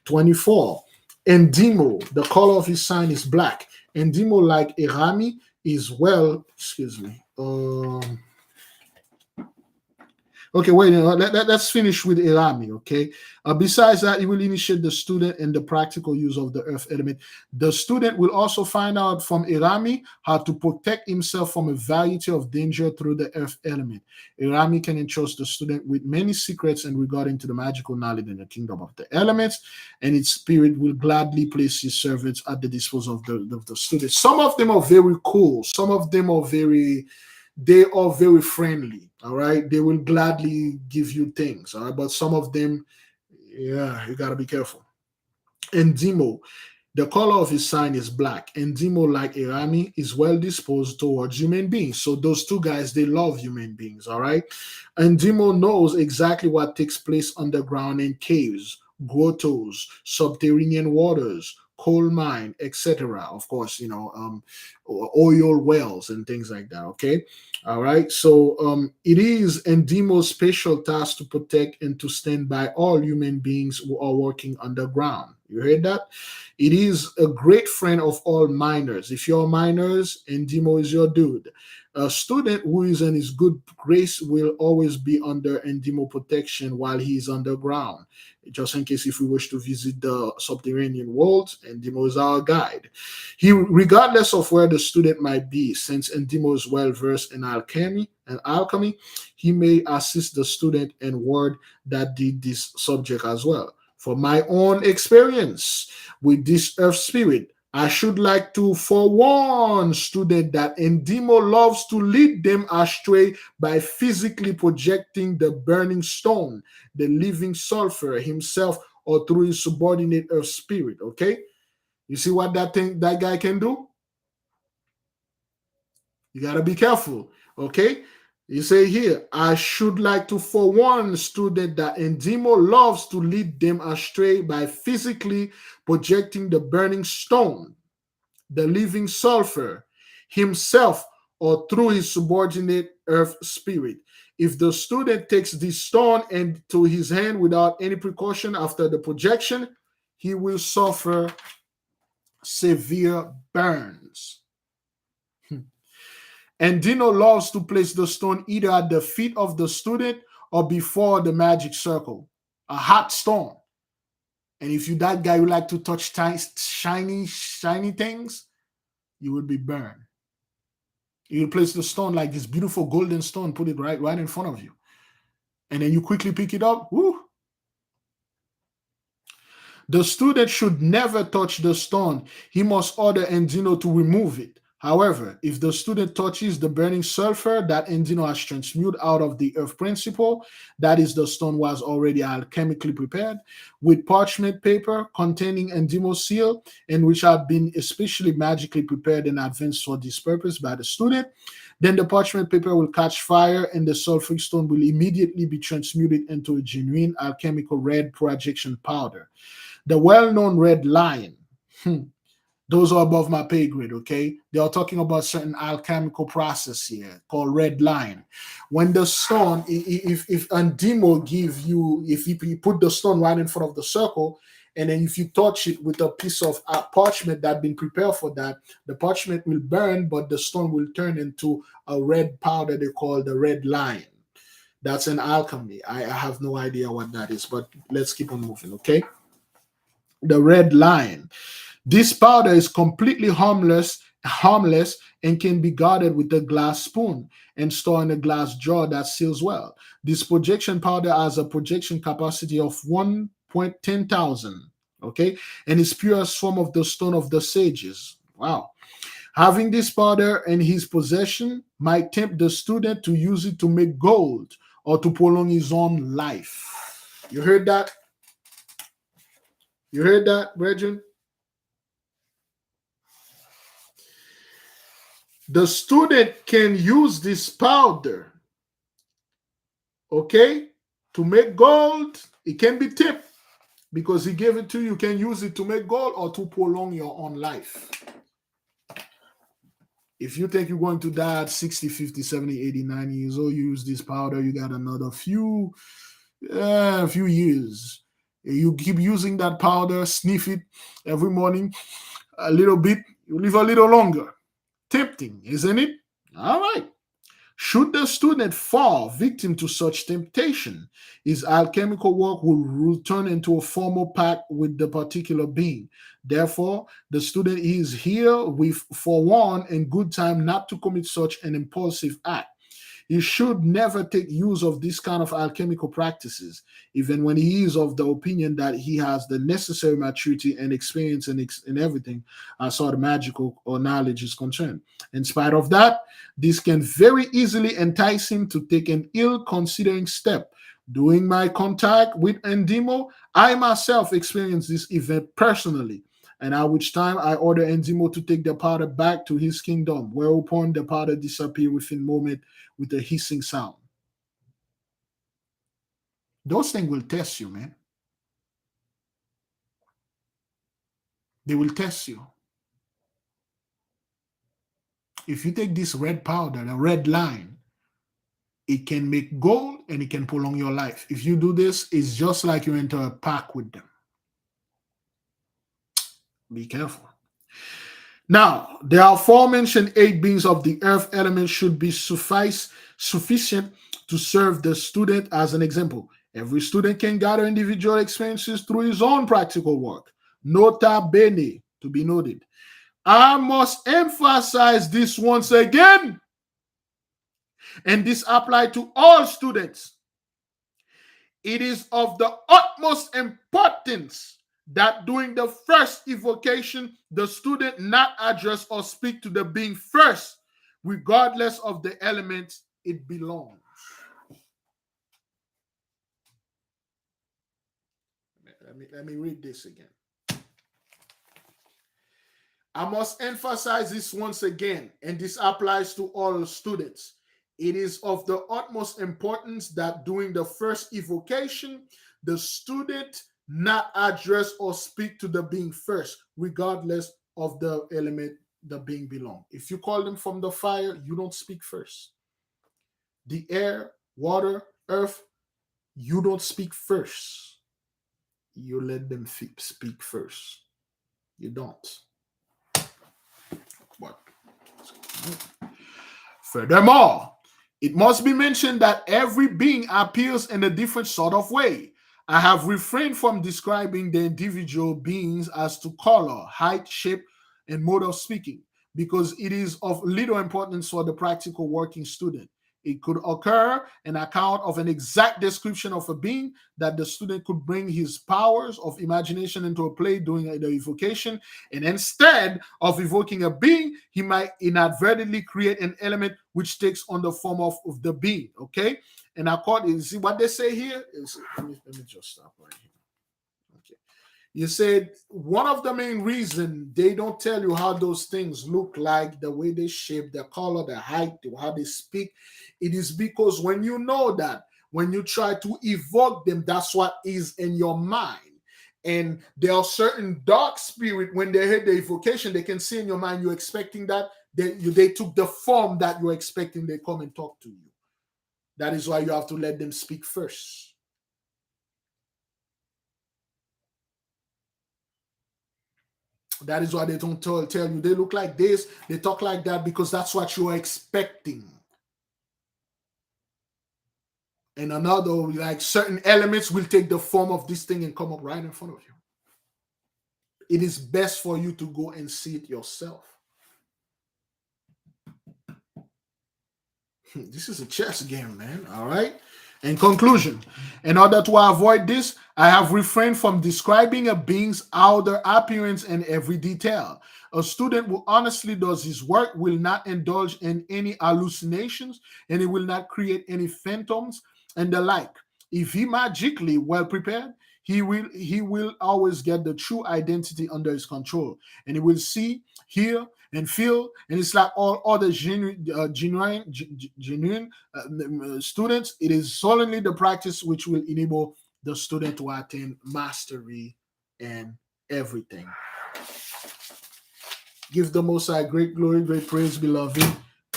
24. Endimo, the color of his sign is black. Endimo, like Irami, is well, excuse me. Okay, wait. Let's finish with Irami. Okay. Besides that, it will initiate the student in the practical use of the earth element. The student will also find out from Irami how to protect himself from a variety of danger through the earth element. Irami can entrust the student with many secrets in regarding to the magical knowledge in the kingdom of the elements, and its spirit will gladly place his servants at the disposal of the student. Some of them are very cool. Some of them are they are very friendly. All right, they will gladly give you things. All right, but some of them, yeah, you gotta be careful. And Demo, the color of his sign is black. And Demo, like Irami, is well disposed towards human beings. So those two guys, they love human beings. All right, and Demo knows exactly what takes place underground in caves, grottos, subterranean waters, coal mine, etc. Of course, oil wells and things like that. Okay, all right. So it is Endemo's special task to protect and to stand by all human beings who are working underground. You heard that? It is a great friend of all miners. If you're miners, Endemo is your dude. A student who is in his good grace will always be under Endemo protection while he is underground. Just in case if we wish to visit the subterranean world, Endemo is our guide. Regardless of where the student might be, since Endemo is well versed in alchemy, he may assist the student in word that did this subject as well. From my own experience with this earth spirit, I should like to forewarn students that Endemo loves to lead them astray by physically projecting the burning stone, the living sulfur himself, or through his subordinate earth spirit. Okay, you see what that guy can do? You gotta be careful. Okay, you say here, I should like to forewarn student that Endemo loves to lead them astray by physically projecting the burning stone, the living sulfur, himself, or through his subordinate earth spirit. If the student takes this stone into his hand without any precaution after the projection, he will suffer severe burns. And Dino loves to place the stone either at the feet of the student or before the magic circle, a hot stone. And if you that guy who like to touch shiny things, you will be burned. You place the stone like this beautiful golden stone, put it right in front of you, and then you quickly pick it up. Woo! The student should never touch the stone. He must order Endino to remove it. However, if the student touches the burning sulfur that Endino has transmuted out of the earth principle, that is, the stone was already alchemically prepared, with parchment paper containing Endimo seal, and which have been especially magically prepared in advance for this purpose by the student, then the parchment paper will catch fire and the sulfuric stone will immediately be transmuted into a genuine alchemical red projection powder. The well-known red lion. Those are above my pay grade, okay? They are talking about certain alchemical process here called red line. When the stone, if Andimo give you, if you put the stone right in front of the circle, and then if you touch it with a piece of parchment that been prepared for that, the parchment will burn, but the stone will turn into a red powder they call the red line. That's an alchemy. I have no idea what that is, but let's keep on moving, okay? The red line. This powder is completely harmless, and can be guarded with a glass spoon and stored in a glass jar that seals well. This projection powder has a projection capacity of 1.10,000, okay, and is purest form of the stone of the sages. Wow. Having this powder in his possession might tempt the student to use it to make gold or to prolong his own life. You heard that? You heard that, brethren? The student can use this powder, okay, to make gold. It can be tipped because he gave it to you. You can use it to make gold or to prolong your own life. If you think you're going to die at 60, 50, 70, 80, 90 years old, you use this powder, you got another few years. You keep using that powder, sniff it every morning a little bit, you live a little longer. Tempting, isn't it? All right. Should the student fall victim to such temptation, his alchemical work will return into a formal pact with the particular being. Therefore, the student is here with forewarned in good time not to commit such an impulsive act. He should never take use of this kind of alchemical practices, even when he is of the opinion that he has the necessary maturity and experience in everything as far as magical or knowledge is concerned. In spite of that, this can very easily entice him to take an ill-considering step. During my contact with Endimo, I myself experienced this event personally, and at which time I ordered Endimo to take the powder back to his kingdom, whereupon the powder disappeared within a moment with a hissing sound. Those things will test you, man. They will test you. If you take this red powder, the red line, it can make gold and it can prolong your life. If you do this, it's just like you enter a pact with them. Be careful. Now, the aforementioned 8 beings of the earth element should be sufficient to serve the student as an example. Every student can gather individual experiences through his own practical work. Nota bene, to be noted. I must emphasize this once again, and this applies to all students. It is of the utmost importance that during the first evocation, the student not address or speak to the being first, regardless of the element it belongs. Let me read this again. I must emphasize this once again, and this applies to all students. It is of the utmost importance that during the first evocation, the student not address or speak to the being first, regardless of the element the being belong. If you call them from the fire, you don't speak first. The air, water, earth, you don't speak first. You let them speak first. You don't. But furthermore, it must be mentioned that every being appears in a different sort of way. I have refrained from describing the individual beings as to color, height, shape, and mode of speaking, because it is of little importance for the practical working student. It could occur an account of an exact description of a being that the student could bring his powers of imagination into a play during the evocation. And instead of evoking a being, he might inadvertently create an element which takes on the form of the being. Okay. And according, see what they say here is, let me just stop right here. Okay. You said one of the main reason they don't tell you how those things look like, the way they shape, the color, the height, how they speak. It is because when you know that, when you try to evoke them, that's what is in your mind. And there are certain dark spirit, when they hear the evocation, they can see in your mind you're expecting that. They took the form that you're expecting, they come and talk to you. That is why you have to let them speak first. That is why they don't tell you they look like this, they talk like that, because that's what you're expecting. And another, like certain elements will take the form of this thing and come up right in front of you. It is best for you to go and see it yourself. This is a chess game, man. All right. In conclusion, in order to avoid this, I have refrained from describing a being's outer appearance in every detail. A student who honestly does his work will not indulge in any hallucinations, and he will not create any phantoms and the like. If he magically well prepared, he will always get the true identity under his control, and he will see, hear, and feel. And it's like all other genuine students. It is solely the practice which will enable the student to attain mastery in everything. Give the Most High great glory, great praise, beloved.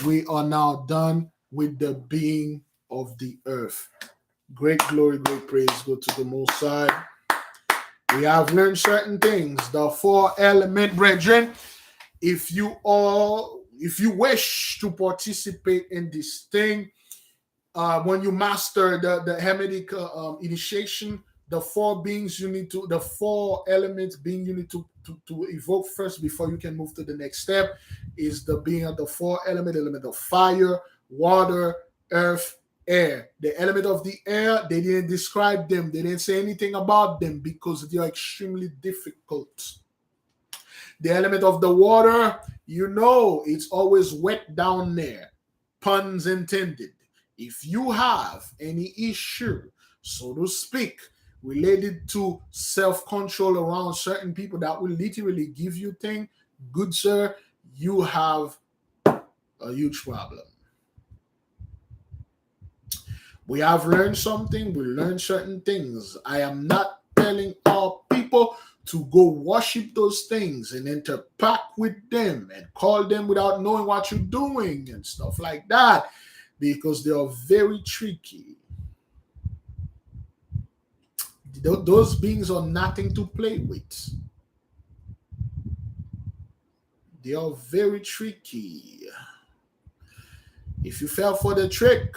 We are now done with the being of the earth. Great glory, great praise go to the Most High. We have learned certain things. The four element, brethren. If you wish to participate in this thing, when you master the Hamitic initiation, the four elements being you need to evoke first before you can move to the next step is the being of the four element of fire, water, earth, air. The element of the air, they didn't describe them. They didn't say anything about them because they are extremely difficult. The element of the water, it's always wet down there. Puns intended. If you have any issue, so to speak, related to self-control around certain people that will literally give you things, good sir, you have a huge problem. We have learned something. We learned certain things. I am not telling all people to go worship those things and interact with them and call them without knowing what you're doing and stuff like that, because they are very tricky. Those beings are nothing to play with. They are very tricky. If you fell for the trick,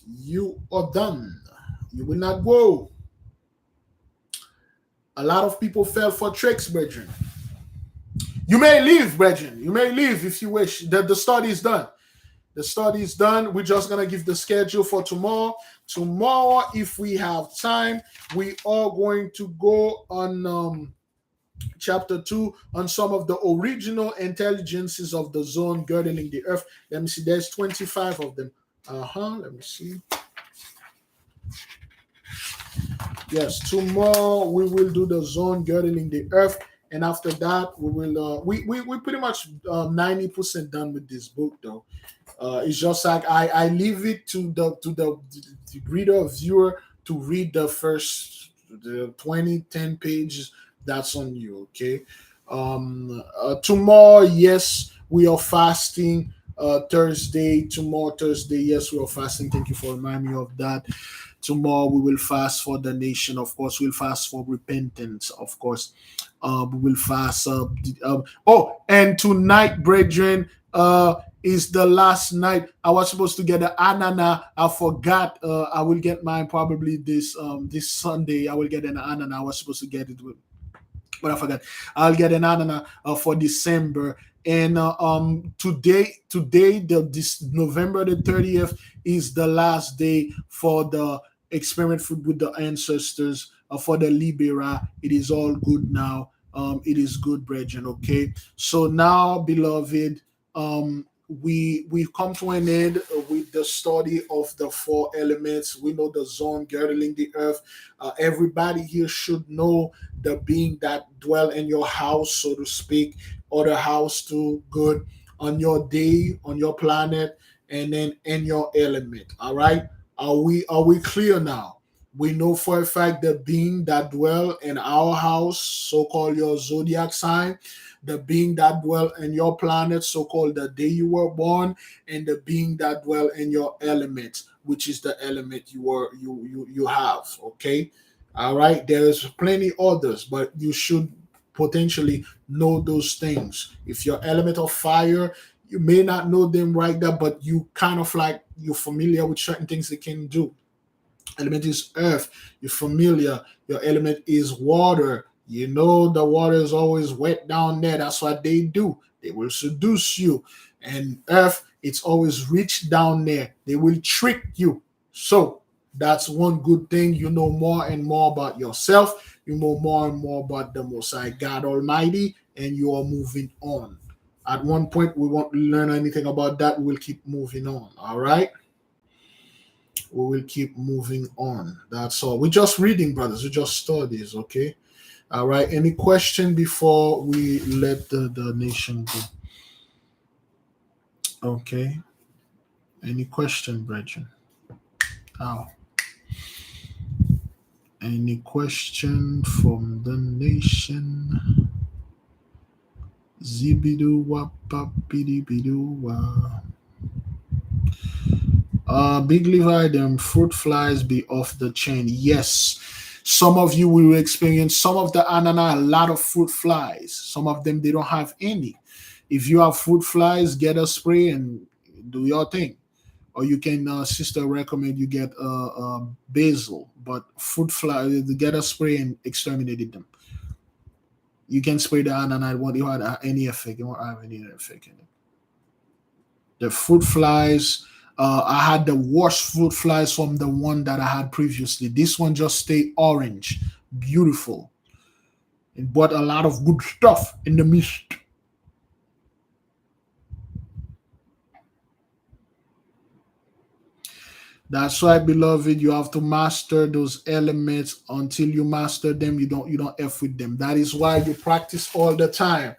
you are done. You will not go. A lot of people fell for tricks, brethren. You may leave, brethren. You may leave if you wish. The study is done. The study is done. We're just going to give the schedule for tomorrow. Tomorrow, if we have time, we are going to go on chapter 2 on some of the original intelligences of the zone girdling the earth. Let me see. There's 25 of them. Let me see. Yes, tomorrow we will do the zone girdling the earth, and after that we will. We pretty much 90% done with this book, though. It's just like I leave it to the reader or viewer to read the first 10 pages. That's on you, okay? Tomorrow, yes, we are fasting. Thursday, yes, we are fasting. Thank you for reminding me of that. Tomorrow we will fast for the nation, of course. We'll fast for repentance, of course. We will fast. And tonight, brethren, is the last night. I was supposed to get an anana. I forgot. I will get mine probably this Sunday. I will get an anana. I was supposed to get it but I forgot. I'll get an anana for December. And today, this November the 30th is the last day for the experiment food with the ancestors for the Libera. It is all good now. It is good, brethren. Okay. So now, beloved, we've come to an end with the study of the four elements. We know the zone girdling the earth. Everybody here should know the being that dwell in your house, so to speak, or the house too. Good on your day, on your planet, and then in your element. All right. Are we clear now? We know for a fact the being that dwell in our house, so-called your zodiac sign, the being that dwell in your planet, so-called the day you were born, and the being that dwell in your element, which is the element you have. Okay, all right. There's plenty others, but you should potentially know those things. If your element of fire, you may not know them right there, but you kind of like you're familiar with certain things they can do. Element is earth, you're familiar. Your element is water, you know the water is always wet down there. That's what they do, they will seduce you. And earth, it's always rich down there, they will trick you. So that's one good thing. You know more and more about yourself, you know more and more about the Most High God Almighty, and you are moving on. At one point we won't learn anything about that, we will keep moving on. All right, we will keep moving on. That's all. We're just reading, brothers. We just studies, okay? All right. Any question before we let the nation go? Okay. Any question, brethren? How? Any question from the nation? Zibidu wapa bidu wa. Big Levi, them fruit flies be off the chain. Yes. Some of you will experience some of the anana, a lot of fruit flies. Some of them, they don't have any. If you have fruit flies, get a spray and do your thing. Or you can, sister, recommend you get basil. But fruit fly, get a spray and exterminate them. You can spray the anana, it won't have any effect. It won't have any effect in it. The fruit flies, I had the worst fruit flies from the one that I had previously. This one just stay orange, beautiful. It brought a lot of good stuff in the midst. That's why, beloved, you have to master those elements. Until you master them, you don't f with them. That is why you practice all the time.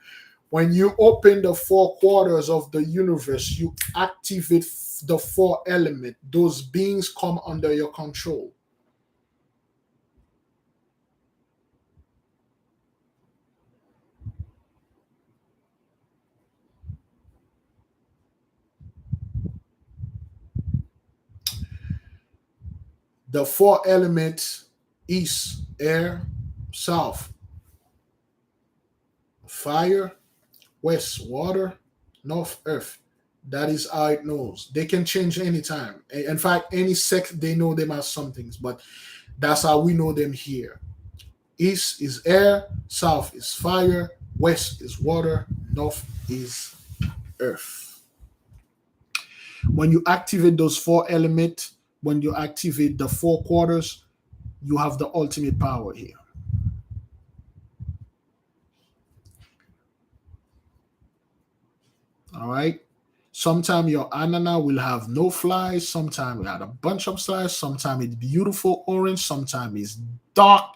When you open the four quarters of the universe, you activate the four element. Those beings come under your control. The four elements: east, air; south, fire; west, water; north, earth. That is how it knows. They can change anytime. In fact, any sect, they know them as some things, but that's how we know them here. East is air, south is fire, west is water, north is earth. When you activate those four elements, when you activate the four quarters, you have the ultimate power here. All right. Sometimes your anana will have no flies. Sometimes it had a bunch of flies. Sometimes it's beautiful orange. Sometimes it's dark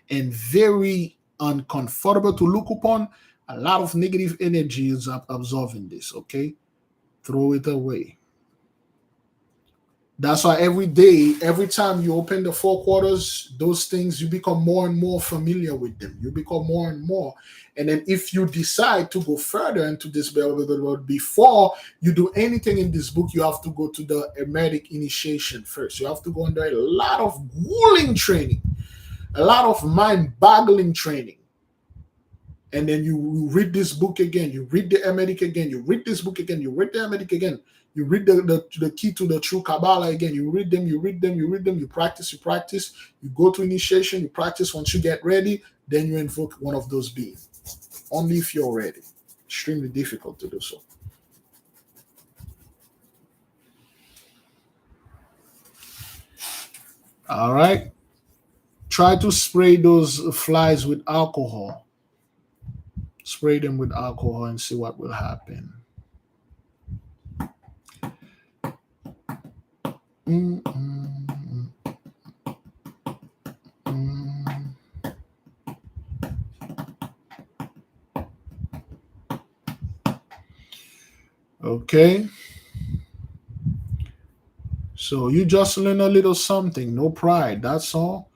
and very uncomfortable to look upon. A lot of negative energy is absorbing this. Okay, throw it away. That's why every day, every time you open the four quarters, those things, you become more and more familiar with them. You become more and more. And then if you decide to go further into this world, before you do anything in this book, you have to go to the Hermetic initiation first. You have to go under a lot of grueling training, a lot of mind-boggling training. And then you read this book again, you read the Hermetic again, you read this book again, you read the Hermetic again. You read the key to the true Kabbalah again. You read them, you read them, you read them, you practice, you practice. You go to initiation, you practice. Once you get ready, then you invoke one of those beings. Only if you're ready. Extremely difficult to do so. All right. Try to spray those flies with alcohol. Spray them with alcohol and see what will happen. Mm, mm, mm. Okay. So you just learn a little something, no pride. That's all.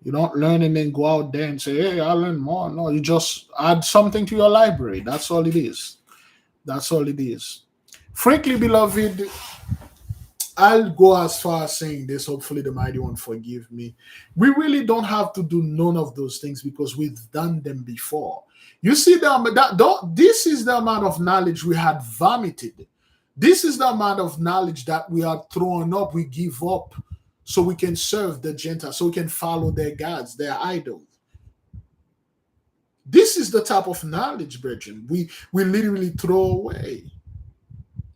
You don't learn and then go out there and say, hey, I learned more. No, you just add something to your library. That's all it is. That's all it is. Frankly, beloved, I'll go as far as saying this. Hopefully, the mighty one forgive me. We really don't have to do none of those things because we've done them before. You see, this is the amount of knowledge we had vomited. This is the amount of knowledge that we are throwing up, we give up, so we can serve the Gentiles, so we can follow their gods, their idols. This is the type of knowledge, brethren, we literally throw away.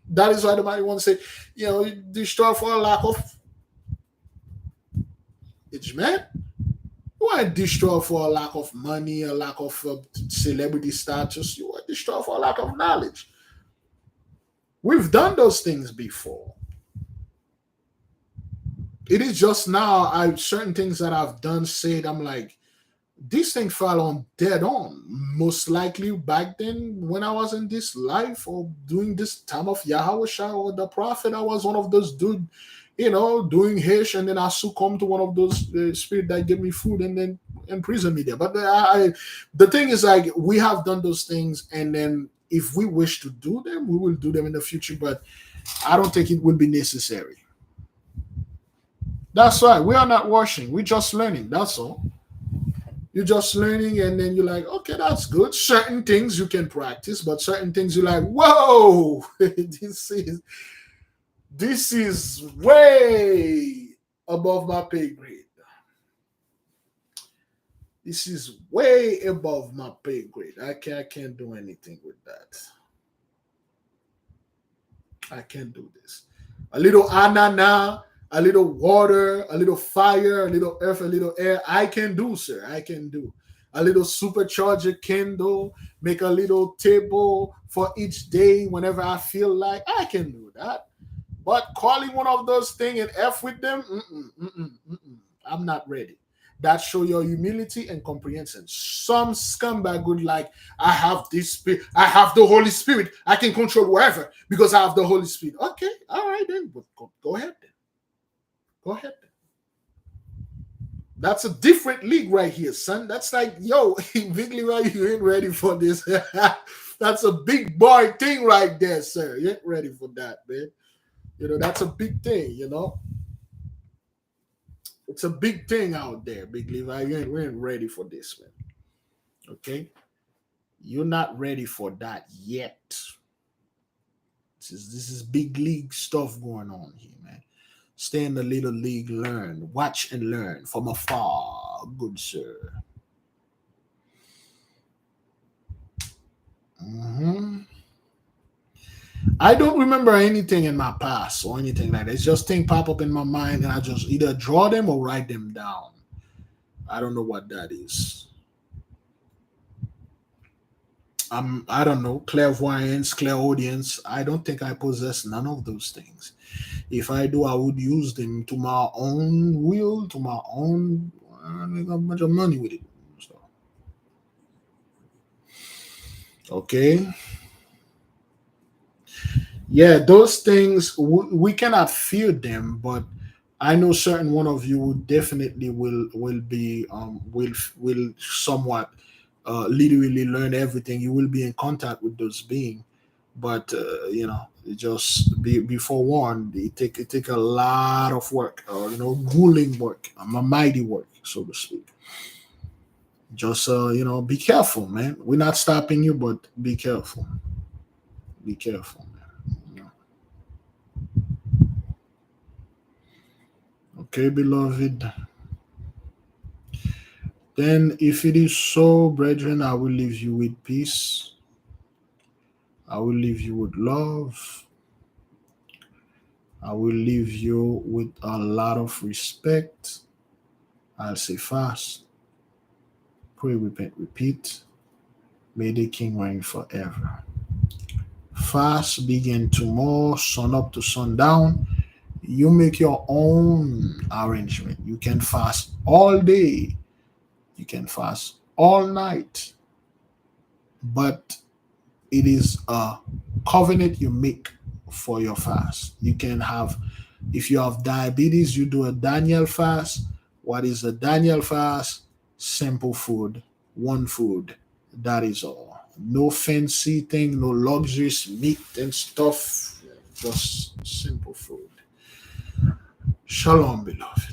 That is why the mighty one say, destroy for a lack of judgment. You want to destroy for a lack of money, a lack of celebrity status. You want to destroy for a lack of knowledge. We've done those things before. It is just now, certain things that I've done, said, I'm like, this thing fell on dead on. Most likely back then when I was in this life or doing this time of Yahweh or the prophet, I was one of those dude, doing Hish, and then I succumbed to one of those spirit that gave me food and then imprisoned me there. But the thing is, like, we have done those things, and then if we wish to do them, we will do them in the future, but I don't think it will be necessary. That's right. We are not washing. We're just learning. That's all. You're just learning, and then you're like, okay, that's good. Certain things you can practice, but certain things you're like, whoa, this is way above my pay grade. This is way above my pay grade. I can't do anything with that. I can't do this. A little anana, a little water, a little fire, a little earth, a little air. I can do, sir. I can do. A little supercharger candle, make a little table for each day whenever I feel like. I can do that. But calling one of those things and F with them, I'm not ready. That show your humility and comprehension. Some scumbag would like, I have this spirit, I have the Holy Spirit, I can control wherever because I have the Holy Spirit. Okay, all right then, go ahead then. Go ahead then. That's a different league right here, son. That's like, yo, Big Leroy, you ain't ready for this. That's a big boy thing right there, sir. You ain't ready for that, man. That's a big thing, It's a big thing out there, Big Levi. We ain't ready for this, man. Okay? You're not ready for that yet. This is big league stuff going on here, man. Stay in the little league, learn. Watch and learn from afar, good sir. I don't remember anything in my past or anything like that. It's just things pop up in my mind and I just either draw them or write them down. I don't know what that is. I don't know, clairvoyance, clairaudience. I don't think I possess none of those things. If I do, I would use them to my own will, to my own. I make a bunch of money with it. So. Okay. Yeah, those things we cannot fear them, but I know certain one of you definitely will be will somewhat literally learn everything. You will be in contact with those beings, but just be forewarned. It take a lot of work, grueling work, a mighty work, so to speak. Just be careful, man. We're not stopping you, but be careful. Be careful, man. Okay, beloved. Then, if it is so, brethren, I will leave you with peace. I will leave you with love. I will leave you with a lot of respect. I'll say fast. Pray, repent, repeat. May the King reign forever. Fast begin tomorrow, sun up to sundown. You make your own arrangement. You can fast all day. You can fast all night. But it is a covenant you make for your fast. You can have, if you have diabetes, you do a Daniel fast. What is a Daniel fast? Simple food, one food. That is all. No fancy thing, no luxurious meat and stuff. Just simple food. Shalom, beloved.